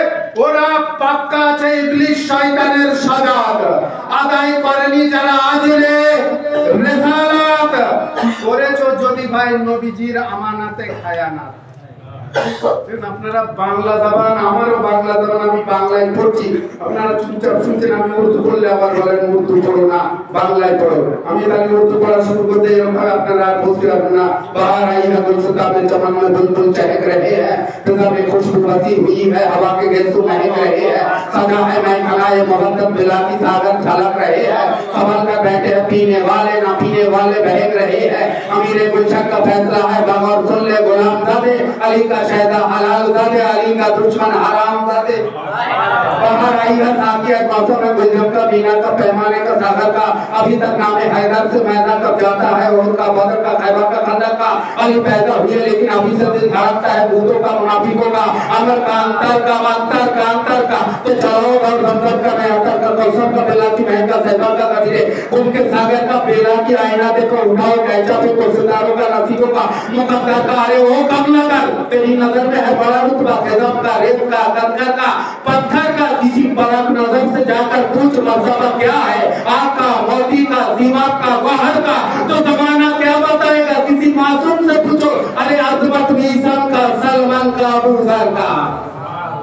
ওরা পাক্কা আছে ইবলিস শয়তানের সাজাত, আদায় করেনি যারা আজরে রিসালাত। করেছো যদি ভাই নবীজির আমানাতে খায়ানাত। আপনারা বাংলা জবান, আমারও বাংলা জবান, আমি বাংলায় পড়ছি, আপনারা চুপচাপ শুনছেন। আমি উর্দু পড়লে আবার বলেন উর্দু পড়ো না, বাংলায় পড়ো। আমি তাহলে উর্দু পড়া শুরু করতে এরকম ভাবে আপনারা আর বুঝতে পারবেন না। बाहर आई है गुलशता में चमन में बुलबुल चहक रहे हैं, फिजा में खुशबू बसी हुई है, हवा के गेसू महक रहे हैं, सजा है महफिलाए मोहब्बत मिला की सागर झलक रहे हैं, संभल कर बैठे हैं पीने वाले ना पीने वाले बहक रहे हैं। अमीर गुलशन का फैसला है बगौर सुन ले गुलाम ज़ादे, अली का शहदा हलाल ज़ादे, अली का दुश्मन हराम ज़ादे। बाहर आई है साकियत मौसम में गुजर का बीना का पैमाने का सागर का, अभी तक नामे हैदर से मैदान कब जाता है, और का बदर का खैबर का खंदक का। अली पैदा हुए लेकिन अभी से दिल धड़कता है भूतों का मुनाफिकों का, अमर का अंतर का, अंतर का, अंतर का। तो चलो और संसद का मैं अंतर का कौसर का बेला की महका सहबा का कदीरे उनके सागर का बेला की आईना देखो उठाओ कैचा पे कोसदारों का नसीबों का मुकद्दर का अरे वो कम न कर तेरी नजर में है बड़ा रुतबा गजब का रेत का कंकर का पत्थर का किसी बरक नजर से जाकर पूछ मर्तबा क्या है आका मोती का दीवार का गौहर का तो जमाना क्या बताएगा किसी मासूम से पूछो अरे अजमत मीसान का सलमान का अबू जर का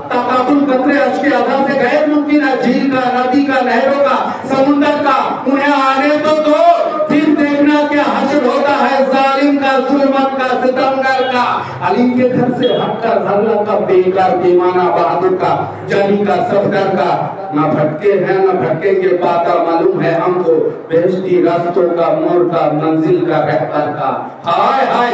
तकाबुल कतरे अश्के अदा से गैर मुमकिन है झील का नदी का नहरों का समुंदर का उन्हें आने तो दो फिर देखना क्या हश्र होता है जालिम का जुल्मत का सितमगर का अली के घर से हटकर हल्ला का बेकार बेमाना बहादुर का जानी का सफदर का ना भटके हैं ना भटकेंगे पाता मालूम है हमको बेहश्ती रास्तों का मोर का मंजिल का रहबर का हाय हाय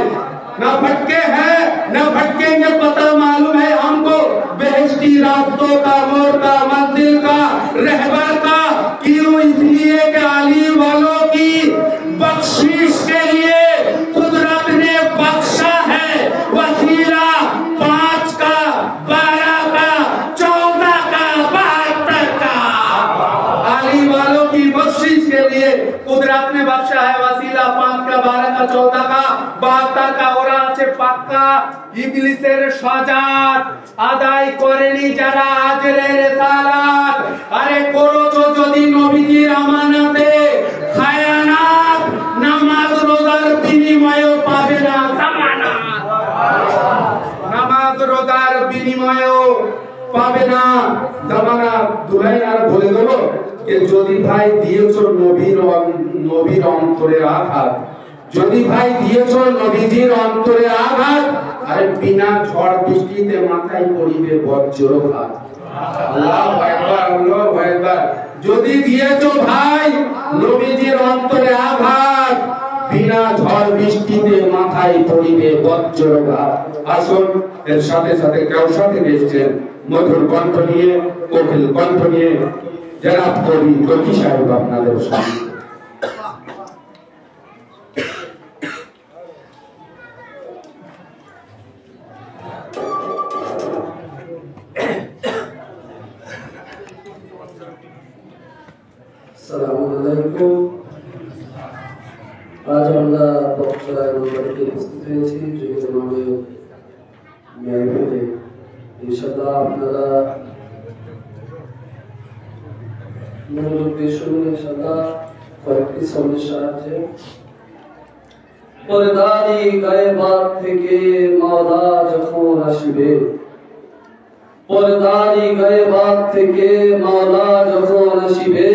ना भटके हैं ना भटकेंगे पता मालूम है हमको बेहश्ती रास्तों का मोर का मंजिल का रहबर का क्यों इसलिए कि अली वालों की बख्शिश के लिए कुदरत ने बख्शा है वसीला 5 का 12 का 14 का 72 का अली वालों की बख्शिश के लिए कुदरत ने बख्शा है वसीला 5 का 12 का 14 का 72 का ওরা আছে পাক্কা ইবলিসের সাজাত আদায় করেনি যারা আজরের রিসালাত আরে করেছো যদি নবীজির আমানতে খায়ানাত নামাজ রোজার বিনিময়ে পাবে না জামানাত নামাজ রোজার বিনিময়ে পাবে না জামানাত দুলাই আর বলে দেবো যে যদি ভাই দিয়েছো নবীর অন্তরে আঘাত যদি ভাই দিয়েছো নবীজির অন্তরে আঘাত আরে বিনা ঝড় বৃষ্টিতে মাথায় পড়িবে বজ্রঘাত আল্লাহু আকবার আল্লাহু আকবার যদি দিয়েছো ভাই নবীজির অন্তরে আঘাত বিনা ঝড় বৃষ্টিতে মাথায় পড়িবে বজ্রঘাত আসুন এর সাথে সাথে কেউ সাথে এসেছেন মধুর কণ্ঠ নিয়ে কোকিল কণ্ঠ নিয়ে জনাব কবি কবি সাহেব আপনাদের সামনে আসসালামুআলাইকুম আজ আমরা বক্তব্য বাড়িতে উপস্থিত হয়েছি যুগের মামে মেহফিলে ইনশাআল্লাহ আপনারা মনোযোগ দিয়ে শুনুন ইনশাআল্লাহ কয়েকটি শব্দের সাহায্যে পরদারি গায়বাত থেকে মাওলা যখন আসবে পরদারি গায়বাত থেকে মাওলা যখন আসবে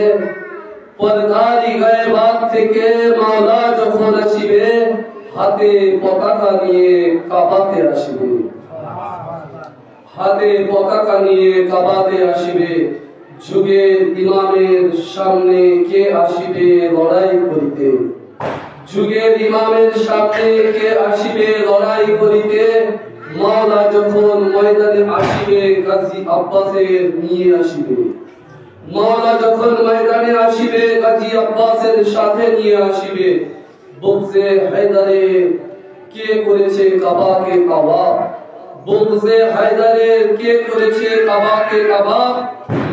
পরদারি গায়বাত থেকে মাওলা যখন আসবে হাতে পতাকা নিয়ে কাবাতে আসবে হাতে পতাকা নিয়ে কাবাতে আসবে যুগের ইমামের সামনে কে আসবে লড়াই করিতে যুগের ইমামের সামনে কে আসবে লড়াই করিতে মাওলা যখন ময়দানে আসবে গাজী আব্বাসের নিয়ে আসবে মাওলা যখন ময়দানে আসবে গাজী আব্বাসের সাথে নিয়ে আসবে বুগজে হায়দারে কে করেছে কাবাকে কাবা বুগজে হায়দারে কে করেছে কাবাকে কাবা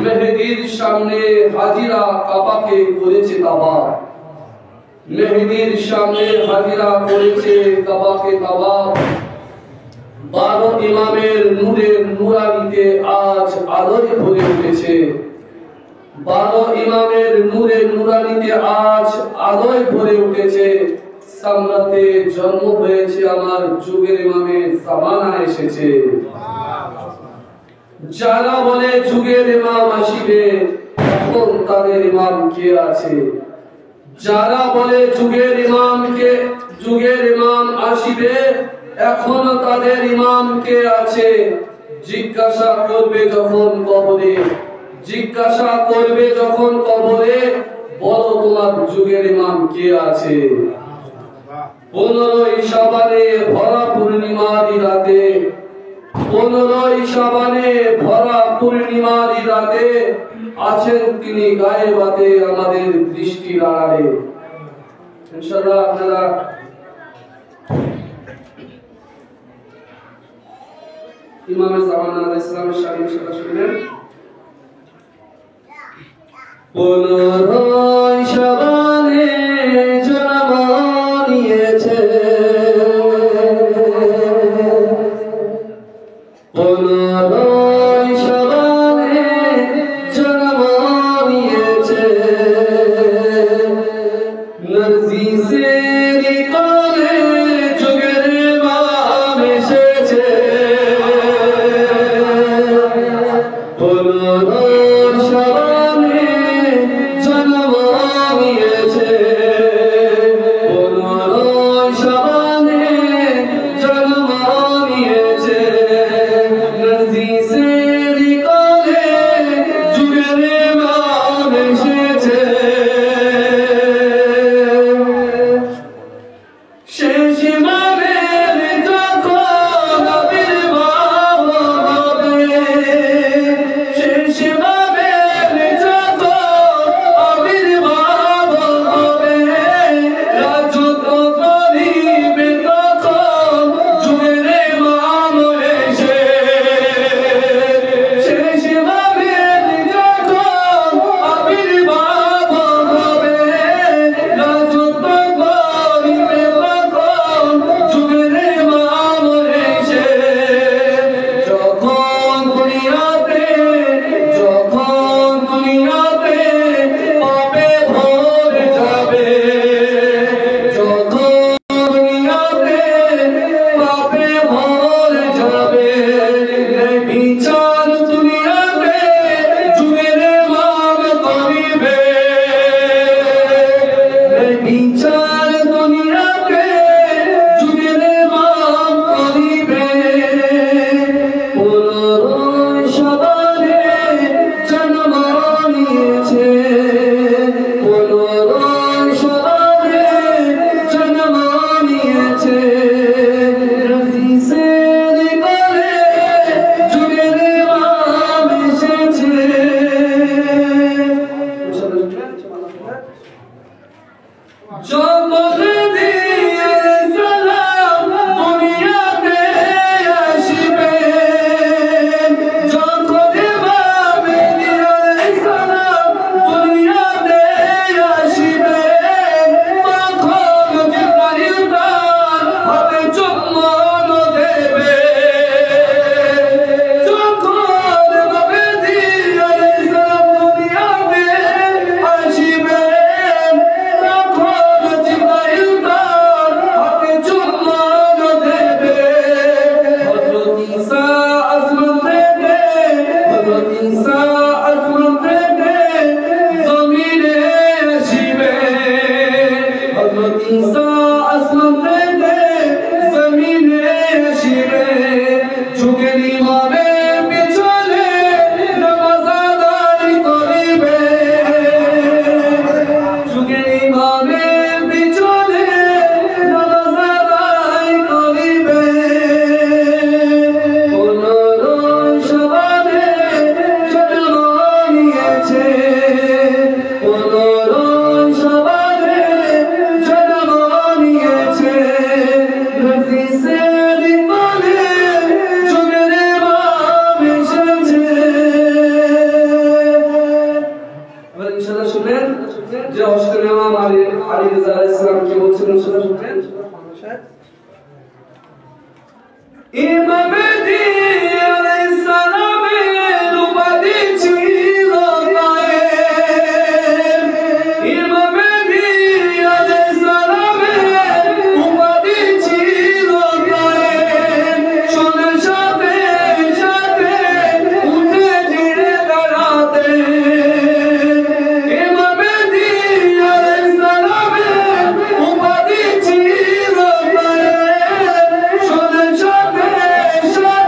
মেহেদীর সামনে হাজিরা কাবাকে করেছে কাবা মেহেদীর সামনে হাজিরা করেছে কাবাকে কাবা 12 ইমামের নূরের নূরানিতে আজ আলোয় ভরে উঠেছে 12 ইমামের নূরের নূরানিতে আজ আলোয় ভরে উঠেছে সামরাতে জন্ম হয়েছে আমার যুগের ইমামের জামানা এসেছে যারা বলে যুগের ইমাম আসিবে এখন তাদের ইমাম কে আছে যারা বলে যুগের ইমাম আসিবে এখন তাদের ইমাম কে আছে জিজ্ঞাসা করবে যখন কবরে বলো তোমার যুগের ইমাম কে আছে 15 শাবানে ভরা পূর্ণিমার রাতে 15 শাবানে ভরা পূর্ণিমার রাতে আছেন তিনি গায়েবাতে আমাদের দৃষ্টির আড়ালে ইনশাআল্লাহ আপনারা ইমাম জামান আলাইহিস সালামের শানে ইনশাআল্লাহ শুনবেন পুনরায় সবানে জন্ম নিয়েছে, পুনরায় সবানে জন্ম নিয়েছে, নরজিসের কোলে যুগের ইমাম এসেছে, পুনরায় সবানে জন্ম নিয়েছে, পুনরায় সবানে জন্ম নিয়েছে, নরজিসের কোলে যুগের ইমাম এসেছে, শেষ ইমামের যখন আবির্ভাব হবে, শেষ ইমামের যখন আবির্ভাব হবে, রাজত্ব করিবে তখন যুগের ইমাম এসে, শেষ ইমামের যখন আবির্ভাব হবে, রাজত্ব করিবে তখন যুগের ইমাম এসে, যখন দুনিয়াতে পাপে ভরে যাবে, যখন দুনিয়াতে পাপে ভরে যাবে, বিচার দুনিয়াতে যুগের ইমাম করিবে, বিচার দুনিয়াতে যুগের ইমাম করিবে, পুনরায় সবানে জন্ম নিয়েছে, পুনরায় সবানে জন্ম নিয়েছে, নরজিসের কোলে যুগের ইমাম এসেছে। যখন দিয়ে সালাম দুনিয়াতে আসিবে, যখন ইমাম দিয়ে সালাম দুনিয়াতে আসিবে, তখন জিবরাইল তার হাতে চুম্বন দেবে, যখন নবী দিয়ে সালাম দুনিয়াতে আসিবে, তখন জিবরাইল তার হাতে চুম্বন দেবে, হযরত ঈসা আসমান থেকে, হযরত ঈসা আসমান থেকে জমিনে আসিবে, হযরত ঈসা আসমান থেকে জমিনে আসিবে, যুগের ইমামের পিছনে নামাজ আদায় করিবে, যুগের ইমামের পিছনে নামাজ আদায় করিবে, পুনরায় সবানে জন্ম নিয়েছে, পুনরায় সবানে জন্ম নিয়েছে, নরজিসের কোলে যুগের ইমাম এসেছে। এবার ইনশাআল্লাহ শুনেন যে হযরত ইমাম আলী রাযা আলাইহিস সালাম কি বলছেন, ইনশাআল্লাহ শুনেন। ইমাম মেহদী আলাইহিস সালামের উপাধি ছিল কায়েম, ইমাম মেহদী আলাইহিস সালামের উপাধি ছিল কায়েম, শোনার সাথে সাথে উঠে ধীরে দাঁড়াতে, ইমাম মেহদী আলাইহিস সালামের উপাধি ছিল কায়েম, শোনার সাথে সাথে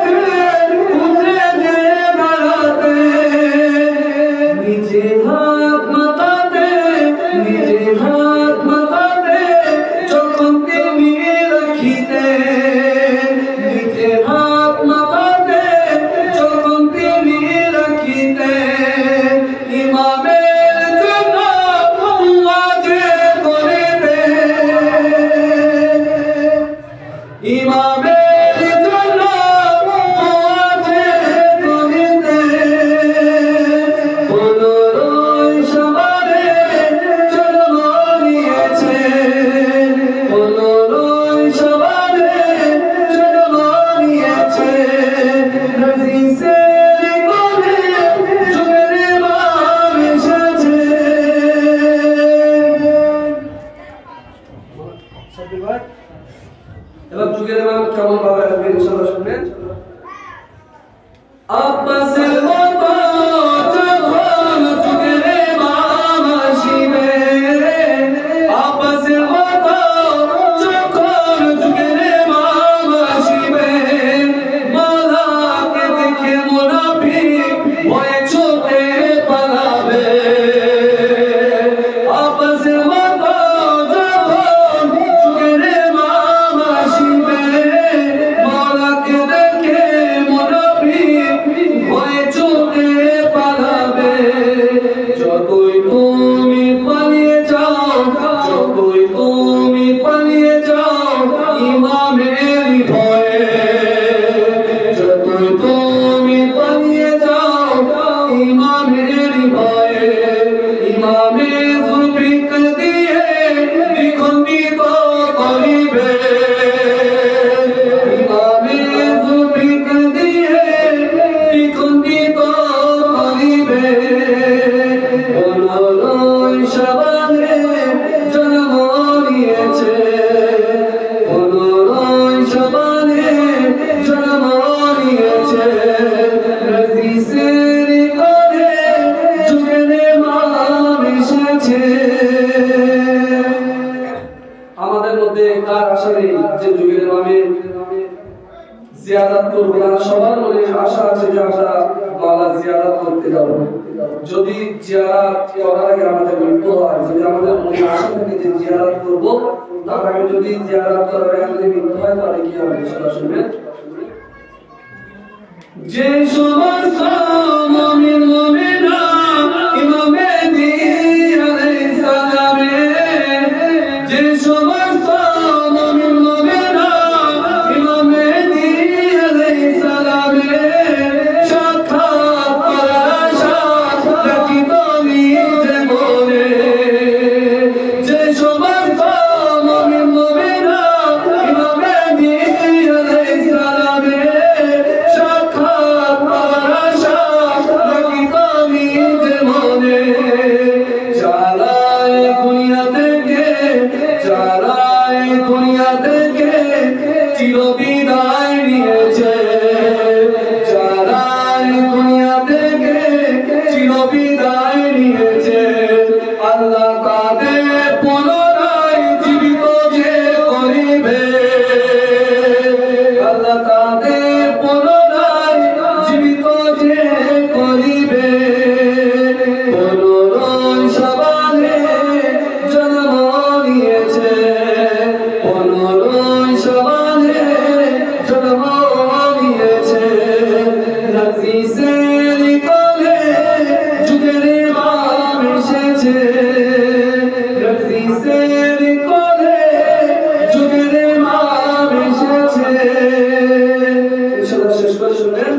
এবার যুগের ইমাম কেমন ভাবে আসবে ইনশাআল্লাহ শুনবেন। আব্বাসের মতো যখন যুগের ইমাম আসিবে, আব্বাসের মতো যখন যুগের ইমাম আসিবে, মাওলাকে দেখে মুনাফিক ভয়ে চোখে পালাবে। আব্বাসের মতো যখন যুগের ইমাম আসিবে, মাওলাকে দেখে মুনাফিক ভয়ে চোখে পালাবে। যতই তুমি পালিয়ে যাও, যতই তুমি পালিয়ে যাও ইমামের ভয়ে, যতই তুমি পালিয়ে যাও ইমামের ভয়ে, ইমামে জুলফিকার দিয়ে দ্বিখণ্ডিত করিবে, ইমামে জুলফিকার দিয়ে দ্বিখণ্ডিত করিবে। পনেরোই শাবানে জন্ম নিয়েছে, পনেরোই শাবানে জন্ম নিয়েছে, রজিসের ঘরে যুগের ইমাম এসেছে। আমাদের মধ্যে কার আশা নেই যে যুগের ইমামের জিয়ারত করব না? সবার মনে আশা আছে যে আমরা মাওলা জিয়ারত করতে যাব। যদি জিয়ারত করার আগে আমাদের মৃত্যু হয়, যদি আমাদের মনে আশা থাকে যে জিয়ারত করব, তার আগে যদি জিয়ারত করার আগে আমাদের মৃত্যু হয় তাহলে কি হবে সেটা শুনবেন। যে সমস্ত মুমিন মুমিনা ইমামে দ্বীন আলাইহিস সালামে, যে সমস্ত মুমিন মুমিনা ইমামে দ্বীন আলাইহিস সালামে সাক্ষাৎ করার আশা রাখিত নিজে মনে, যে সমস্ত মুমিন মুমিনা ইমামে দ্বীন আলাইহিস সালামে সাক্ষাৎ করার আশা রাখিত নিজে মনে, যারাই দুনিয়া থেকে, যারাই দুনিয়া থেকে চিরবিদায় নিয়েছে, যারাই দুনিয়া থেকে চিরবিদায় নিয়েছে, আল্লাহ তাদের পুনরায় জীবিত যে করিবে, আল্লাহ তাদের পুনরায় জীবিত যে করিবে। পনেরোই শাবানে জন্ম নিয়েছে, পনেরোই শাবানে জন্ম নিয়েছে, রজিসের কোলে যুগের ইমাম এসেছে, রজিসের কোলে যুগের ইমাম এসেছে। ইনশাআল্লাহ শেষ করে শুনেন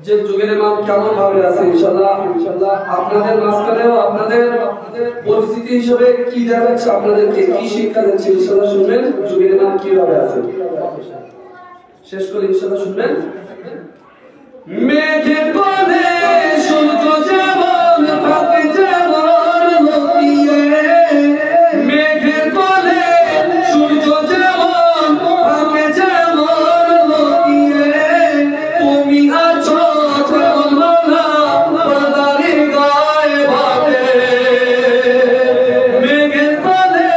যে যুগের ইমাম কেমন ভাবে আছে। ইনশাআল্লাহ আপনাদের মাঝখানেও আপনাদের পরিস্থিতি হিসেবে কি দেখাচ্ছে, আপনাদেরকে কি শিক্ষা দিচ্ছে, ইনশাআল্লাহ শুনবেন যুগের ইমাম কিভাবে আছে। শেষ করে ইনশাআল্লাহ শুনবেন। মেঘের কোলে সূর্য যেমন থাকে যেমন লুকিয়ে, মেঘের কোলে সূর্য যেমন থাকে যেমন লুকিয়ে, তুমি আছো যেমন মাওলা পর্দার গায়ে বাঁধে, মেঘের কোলে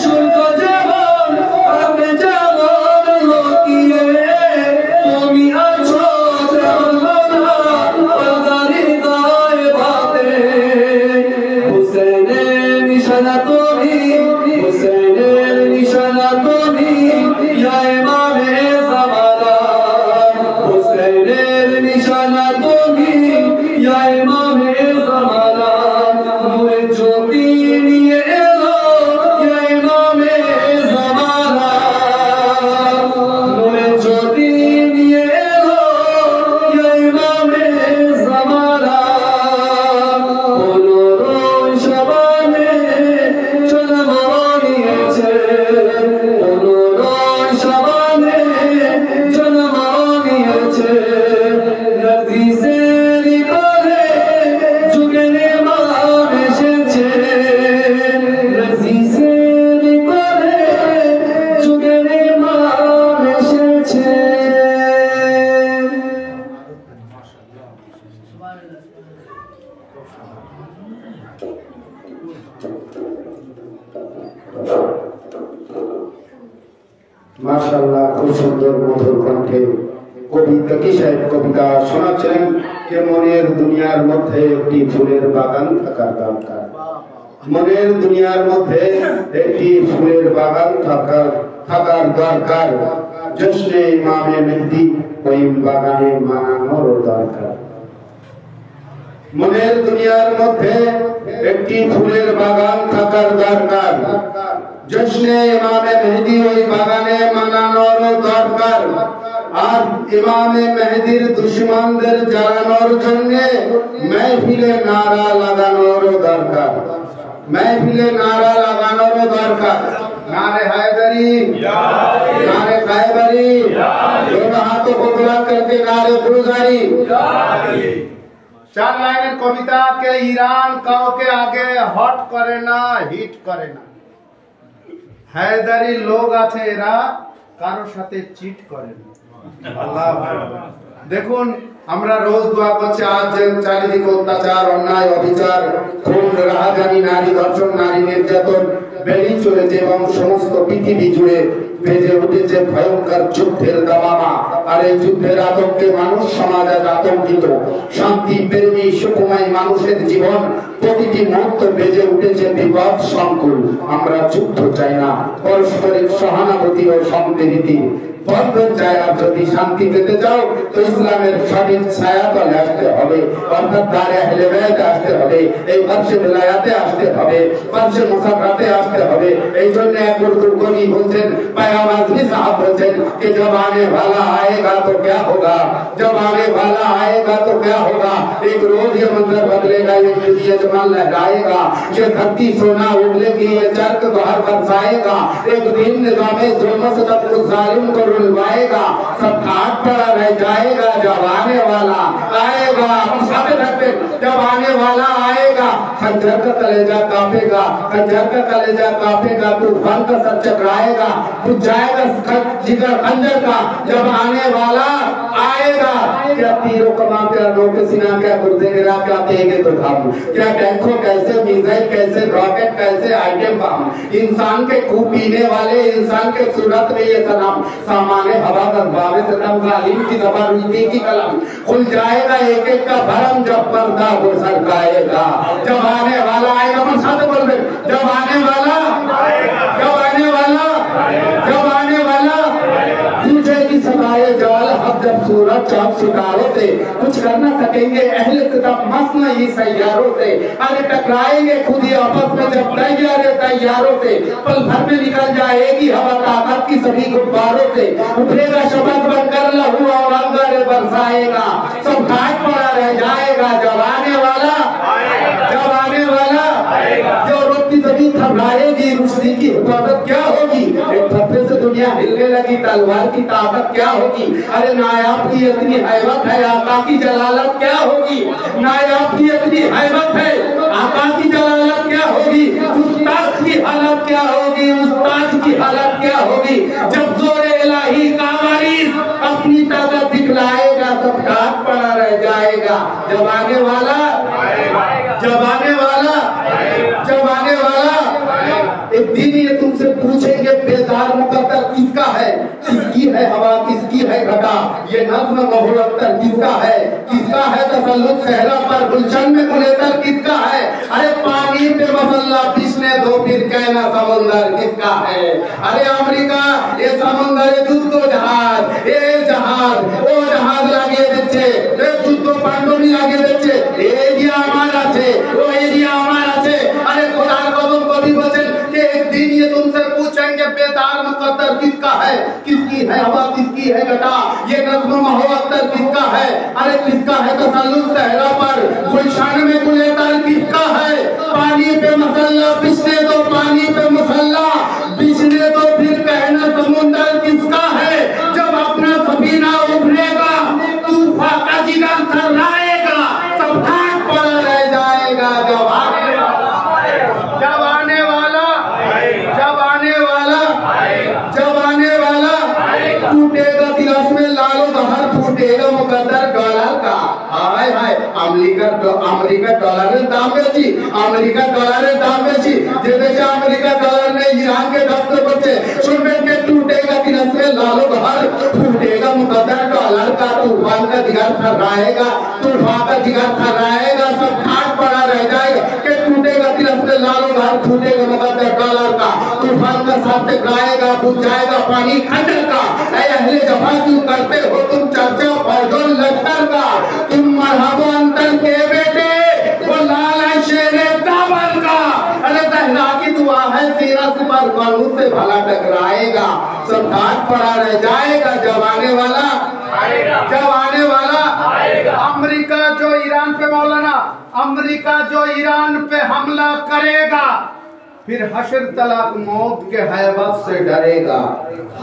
সূর্য যেমন থাকে যেমন লুকিয়ে, তুমি আছো যেমন মাওলা পর্দার গায়ে বাঁধে। মাশাআল্লাহ, খুব সুন্দর মধুর কণ্ঠে কবি তকি সাহেব কবিতা শোনাচ্ছেন যে মনের দুনিয়ার মধ্যে একটি ফুলের বাগান থাকার দরকার। মনের দুনিয়ার মধ্যে একটি ফুলের বাগান থাকার দরকার। জশ্নে ইমামে মেহেদী ওই বাগানে মানানোর দরকার। মনের দুনিয়ার মধ্যে একটি ফুলের বাগান থাকার দরকার। জশ্নে ইমামে মেহেদী ওই বাগানে মানানোর দরকার। আর ইমামে মেহেদীর দুশমনদের জ্বালানোর জন্য মেহফিলে নারা লাগানোর দরকার। महफिले नारा लगाना में दरकार। नारे हैदरी, नारे खैबरी, दोनों हाथों को बुलंद करके नारे गुलजारी। चार लाइनेर कविता के ईरान काउ के आगे हट करे ना, हिट करे ना। हैदरी लोग আছে এরা কারোর সাথে চিট করে না। আল্লাহ দেখুন আমরা রোজ দোয়া করছি, আজ যে চারিদিকে অত্যাচার, অন্যায়, অবিচার, খুন, রাহাজানি, নারী ধর্ষণ, নারী নির্যাতন বেড়েই চলেছে এবং সমস্ত পৃথিবী জুড়ে বেজে উঠেছে ভয়ঙ্কর যুদ্ধের দামামা। আর এই যুদ্ধের আতঙ্কে মানুষ সমাজ আজ আতঙ্কিত। শান্তি প্রেমী সুকুমাই মানুষের জীবন প্রতিটি মুহূর্ত বেজে উঠেছে বিপদ সংকুল। আমরা যুদ্ধ চাই না, পারস্পরিক সহানুভূতি ও সম্প্রীতি বন্ধন চাই। আর যদি শান্তি পেতে চাও তো ইসলামের সঠিক ছায়াতলে আসতে হবে, অর্থাৎ দারে আহলে বাইতে আসতে হবে, এই ফরশে বেলায়াতে আসতে হবে, ফরশে মুসাফরাতে আসতে হবে। এই জন্য এক উর্দু কবি বলছেন, পায়াম আজমি সাহেব বলছেন कि जब आने वाला आएगा तो क्या होगा, जब आने वाला आएगा तो क्या होगा। एक रोज ये मंजर बदलेगा, ये दुनिया जमाल लहराएगा, ये धरती सोना उगलेगी, ये चरक तो हर बरसाएगा। एक दिन निज़ामे जुल्म से तब कुछ जालिम को रुलवाएगा, सब खाट पड़ा रह जाएगा। जब आने वाला आएगा, जब आने वाला आएगा, खंजर का कलेजा कांपेगा, खंजर का कलेजा कांपेगा, तूफान का सर चकराएगा, बुझ जाएगा जिगर खंजर का। जब आने वाला आएगा, क्या तीरों कमा, क्या नोके सीना, क्या गुर्दे गिरा, क्या तेगे तो हम, क्या टैंकों कैसे, मिसाइल कैसे, रॉकेट कैसे, आइटम बम। इंसान के खूब पीने वाले, इंसान के सूरत में ये सनम, सामाने हवा का बाबे सनम, जालिम की ज़बान रुजदी की कलम। खुल जाएगा एक एक का भरम जब पर्दा वो सरकाएगा। जब आने वाला आएगा, मन साथ बोल दे, जब आने वाला, जब आने वाला, जब आने वाला तुझे की सताए जाल अब जब सूरज चाँद सितारों से कुछ कर न सकेंगे अहले सितम मस्नई सैयारों से। अरे टकराएंगे खुद ही आपस में जब तैयारों से, पल भर में निकल जाएगी हवा ताकत की सभी गुब्बारों से। उठेगा शबक बनकर लहू और अंगारे बरसाएगा, सब घाट पड़ा रह जाएगा। जब आने वाला, जब आने वाला, जो रोकती सभी घबराएगी, रुश्दी की हिफाजत क्या होगी। एक थप्पे से दुनिया हिलने लगी, तलवार की ताकत क्या होगी। अरे नायाब की इतनी हैबत है, आका की जलालत क्या होगी। नायाब की इतनी हैबत है, आका की जलालत क्या होगी। उस्ताद की हालत क्या होगी, उस्ताद की हालत क्या होगी। जब जोरे इलाही का वारिस अपनी ताकत दिखलाएगा, सब घाट पड़ा रह जाएगा। जब आने वाला, जब आने वाला, जब आने वाला, एक दिन ये तुमसे पूछेंगे बेदार मुकद्दर किसका है, किसकी है हवा, किसकी है घटा। ये नज़्म महुअत्तर किसका है, किसका है तसल्लुत सहरा पर गुलशन में गुलेतर किसका है। अरे पानी पे मसल्ला पिछने दो फिर कहना समुंदर किसका है। अरे अमेरिका ये समुंदर যুদ্ধ জাহাজ, এই জাহাজ ও জাহাজ লাগিয়ে দিচ্ছে, এই যুদ্ধ পান্ডবী লাগিয়ে দিচ্ছে। এরিয়া আমার আছে, ও এরিয়া আমার আছে। अरे खुदार कदम कभी बचन कि एक दिन ये तुमसे पूछेंगे बेदार मुकद्दर किसका है, किसकी है हवा, किसकी है घटा। ये नज़्म महुअत्तर किसका है, अरे किसका है तसल्लुत सहरा पर गुलशन में गुलेतर किसका है। पानी पे मसल्ला बिछने दो, पानी पे मसल्ला बिछने दो फिर कहना समुंदर किसका है। जब अपना सफीना उभरेगा, तूफान का जिगर थर्राएगा, सब घाट पड़ा रह जाएगा। जब आने वाला, जब आने वाला, जब आने वाला, जब आने वाला, टूटेगा तिलस में लालो दहर, टूटेगा मुकद्दर डॉलर का। हाय हाय अमेरिका डॉलरेর দাম বেশি, আমেরিকা ডলারের দাম বেশি। যে দেশে আমেরিকা ডলার নেই ইরানকে জব্দ করছে। শুনবেন কে टूटेगा तिलस जिगर थर्राएगा, तूफान का जिगर थर्राएगा, सब घाट पड़ा रह जाएगा कि टूटेगा तिरस से लालो घाट, छूटेगा मुकद्दर डॉलर का, तूफान का साथ टकराएगा, बुझ जाएगा पानी खंजर का। ऐ अहले जफा क्यों करते हो तुम चर्चा फौजों लश्कर का, तुम मरहबा अंतर के बेटे वो लाल है शेरे दाबर का। अरे जहरा की दुआ है सीरत पर बालू से भला टकराएगा, सब घाट पड़ा रह जाएगा, जब आने वाला आएगा, जब आने वाला आएगा। अमेरिका जो ईरान पे मौलाना, अमेरिका जो ईरान पे हमला करेगा, फिर हशर तलाक मौत के हैबत से डरेगा।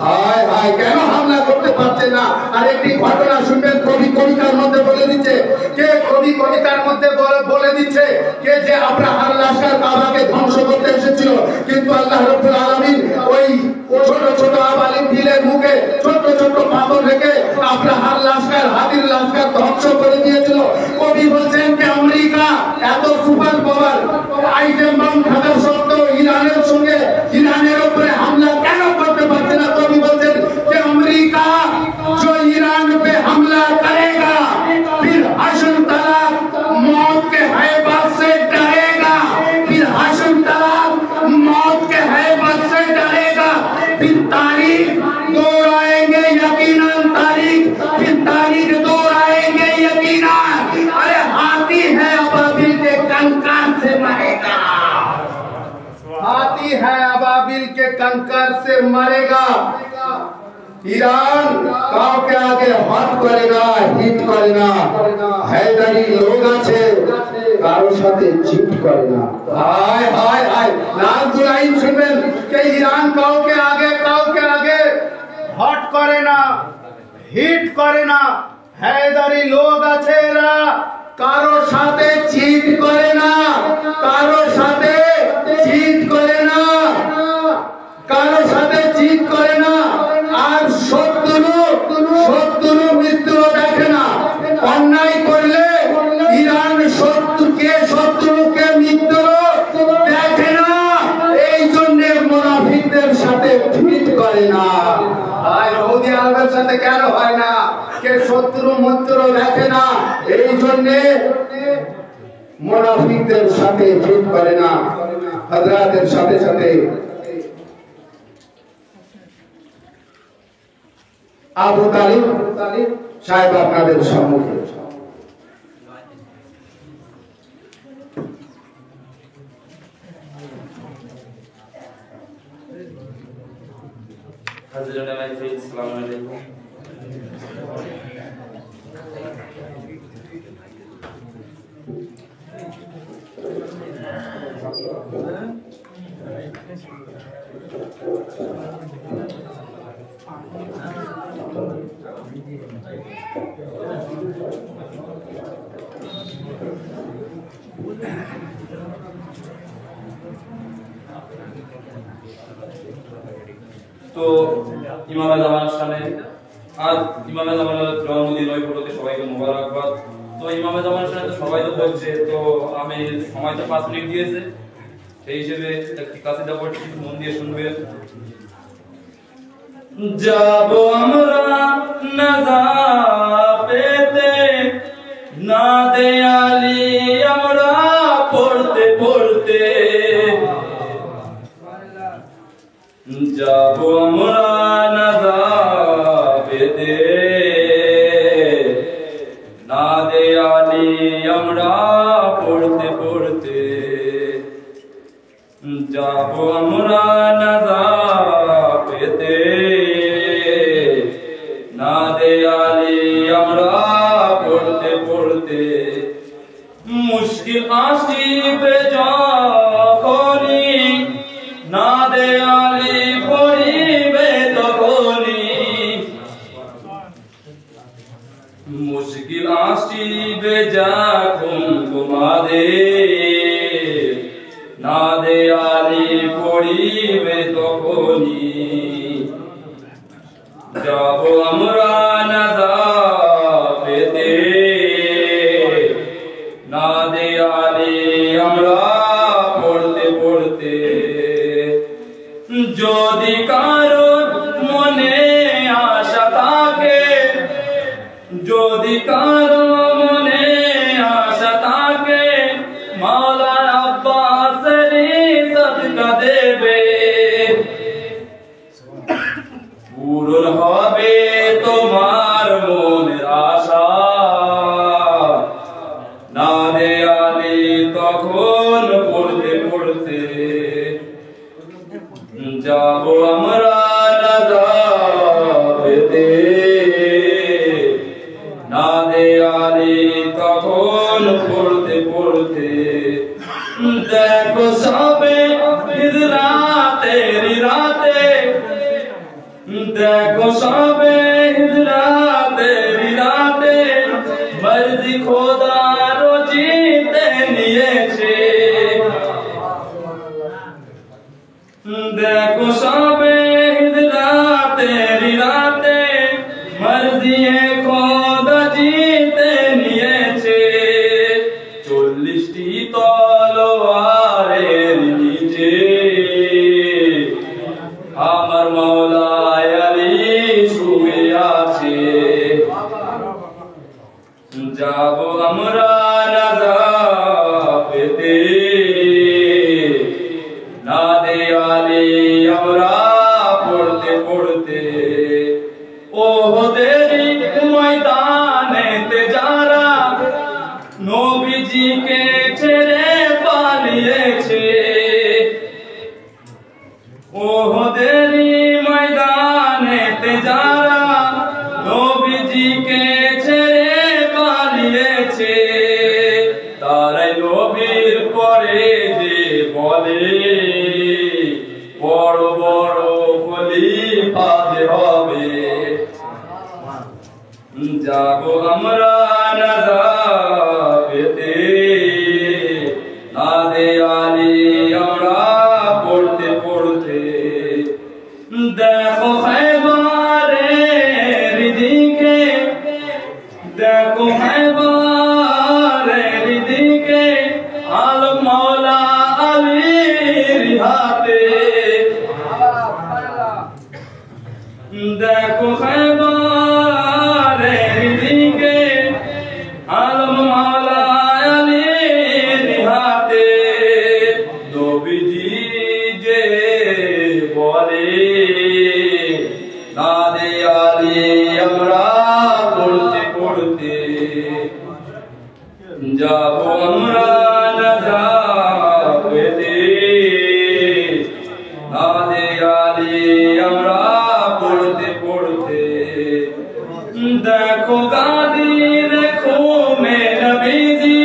হায় হায় কেন হামলা করতে পারছে না? আরেকটি ঘটনা শুনবেন, কবি কবিতার মধ্যে বলে দিচ্ছে, কে কবি কবিতার মধ্যে বলে দিচ্ছে কে যে আব্রাহার লস্কর কাবাকে ধ্বংস করতে এসেছিল, কিন্তু আল্লাহ রাব্বুল আলামিন ওই ছোট ছোট আবালিক ঢিলের মুখে ছোট ছোট পাথর রেখে আব্রাহার লস্কর, হাতির লস্কর ধ্বংস করে দিয়েছিল। কবি বলছেন যে আমেরিকা এত সুপার পাওয়ার আইটেম বম থাকা সত্ত্বেও ইরানের সঙ্গে ইরানের উপরে হামলা কেন করতে পারছে না? कवि बोलते कि अमेरिका जो ईरान पे हमला करेगा, फिर हशर तलाक मौत के हैबत से डरेगा, फिर हशर तलाक मौत के हैबत से डरेगा, फिर तारीख दोहराएंगे यकीनन, तारीख फिर तारीख दोहराएंगे यकीनन। अरे हाथी है अबाबिल के कंकर से मरेगा, हाथी है अबाबिल के कंकर से मरेगा। ईरान काउ के आगे हट करेगा, हिट करेगा, हैदरी लोग আছে কারোর সাথে চিট করে না। हाय हाय हाय लाल जुलाइन सुनবেন कि ईरान काउ के आगे हट करे ना, हिट करे ना, हैदरी लोग আছে এরা কারোর সাথে চিট করে না, কারোর সাথে চিট করে না, কারোর সাথে চিট করে না। আর শত্রু মৃত্যু দেখে না, অন্যায় করলে ইরান শত্রুকে মৃত্যু দেখে না, এই জন্য মুনাফিকদের সাথে ফিট করে না। আর সৌদি আরবের সাথে কেন হয় না? কে শত্রু মিত্র দেখে না, এই জন্য মুনাফিকদের সাথে ফিট করে না। হযরতের সাথে সাথে আবু তালিব সাহেব আপনাদের সম্মুখে। হাজিরান আলাইকুম, আসসালামু আলাইকুম। তো ইমামে জামানের সামনে আজ ইমামে জামানের জন্মদিন, ওই উপলক্ষে সবাইকে মোবারকবাদ। তো ইমামে জামানের সামনে তো সবাই তো বলছে, তো আমি সময় তো 5 মিনিট দিয়েছে, সেই হিসেবে একটি কাসিদা পড়ছি, মন দিয়ে শুনবেন। যাবো আমরা নাজা পেতে, না দেয়ালি আমরা পড়তে পড়তে, যাবো আমরা নাজা পেতে, না দেয়ালি আমরা পড়তে পড়তে, যাবো আমরা নাজা পেতে, না দেয়ালি আমরা পড়তে পড়তে, মুশকিল আসিবে যখনই, না দেয়ালি পড়িবে তখনই, মুশকিল আসিবে যখন তোমাদের, না দেয়ালি পড়িবে তখনই, যাবো আমরা নাজা পেতে, না দেয়ালি আমরা পড়তে পড়তে, যদি কারো মনে আশা থাকে, যদি যদি কারো মনে আশা থাকে মাওলা আব্বাসেরই সদকা দেবে, পূরণ হবে তোমার মনের আশা। না দেয়ালে তখন পড়তে পড়তে যাব আমরা নাজাতে। না দেয়ালে তখন পড়তে পড়তে দেখো সবে হিজরাতের রাতে, দেখো সবে হিজরাতের রাতে মর্জি খোদার জিতে নিয়েছে। দেখো সবে হিজরাতের রাতে মর্জি খোদা জিতে নিয়েছে। 40টি তলোয়ারের নিচে আমার মাওলা আলী শুয়ে আছে। যাব আমরা নাজাত পেতে, না দেয়ালে আমরা পড়তে পড়তে ওহদেরই ময়দানেতে যারা নবীজিকে ছেড়ে পালিয়েছে, ওহদেরই ময়দানেতে যারা নবীজিকে ছেড়ে পালিয়েছে, তারাই নবীর পরে যে বলে বড় বড় খলিফা যে হবে। যাব আমরা নাজাত পেতে, না দেয়ালে আমরা পড়তে পড়তে দেখো খায়বারের দিকে, দেখো খায়বারের দিকে আলম মাওলা আলীর হাতে। দেখো খায়বারের দিকে আলম মাওলা আলীর হাতে। নবীজি যে বলে না দেয়ালে আমরা পড়তে পড়তে যাব আমরা নাজাত পেতে, না দেয়ালে আমরা পড়তে পড়তে দেখো গাদি দেখো মে নবীজি,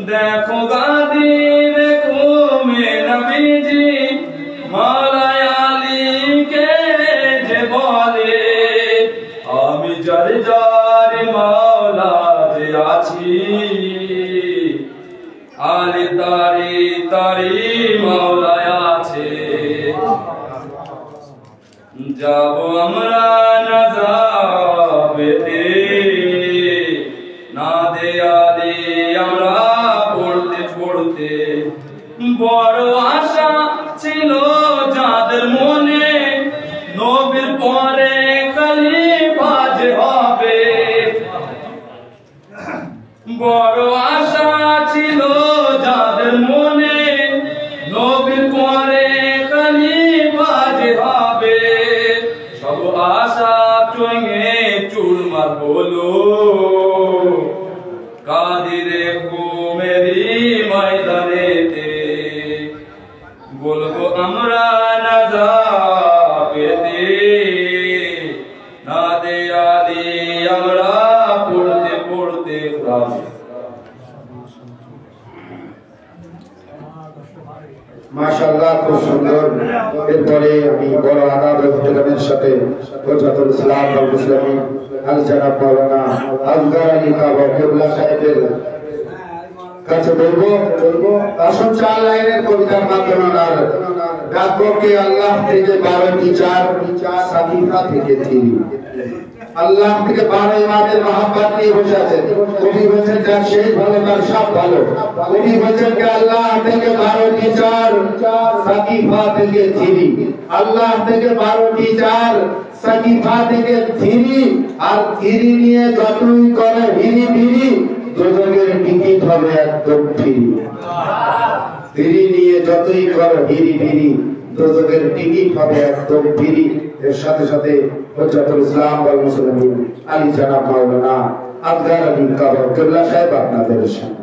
দেখো গাদি দেখো মে নবীজি মাওলা আলীকে যে বলে আমি যার যার মাওলা যে আছি, আলী তারি তারি মাওলা আছে। যাব আমরা নাজাত পেতে, না দেয়ালে আমরা পড়তে পড়তে বড় আশা ছিল যাদের মনে নবীর পরে খলিফা যে হবে। বড় আশা ছিল যাদের মনে নবীর পরে খলিফা যে হবে। সব আশা চুঙে চুরমার হলো কাদিরে কুমেরি ময়দানেতে। বলবো আমরা নাজাত পেতে, না দেয়ালে আমরা পড়তে পড়তে মাশাআল্লাহ, খুব সুন্দর। এরপরে আমি বড় আদাব ইহতিরামের সাথে হযরতুল ইসলাম ওয়াল মুসলিমিন আল জানাব মাওলানা আজগার আলী কাবা কিবলা সাহেবের কাছে বলবো, আসুন 4 লাইনের কবিতার মাধ্যমে আর ডাকবো কে আল্লাহ থেকে 12টি চার সাকিফা থেকে 3। আল্লাহ থেকে 12 ইমামের মহব্বত নিয়ে বসে আছেন। কবি বলছেন যার শেষ ভালো তার সব ভালো। কবি বলছেন যে আল্লাহ থেকে 12টি চার সাকিফা থেকে থিরি, আল্লাহ থেকে 12টি চার, সাকিফা থেকে থিরি, আর থিরি নিয়ে যতই করে হিরি ভিরি, দোজখের টিকিট হবে একদম ফ্রি। থিরি নিয়ে যতই করে হিরি ভিরি, দোজখের টিকিট হবে একদম ফ্রি। এর সাথে সাথে হুজ্জাতুল ইসলাম ওয়াল মুসলিমিন আলী জনাব মাওলানা আজগার আলী কাবর কেবলা সাহেব আপনাদের সামনে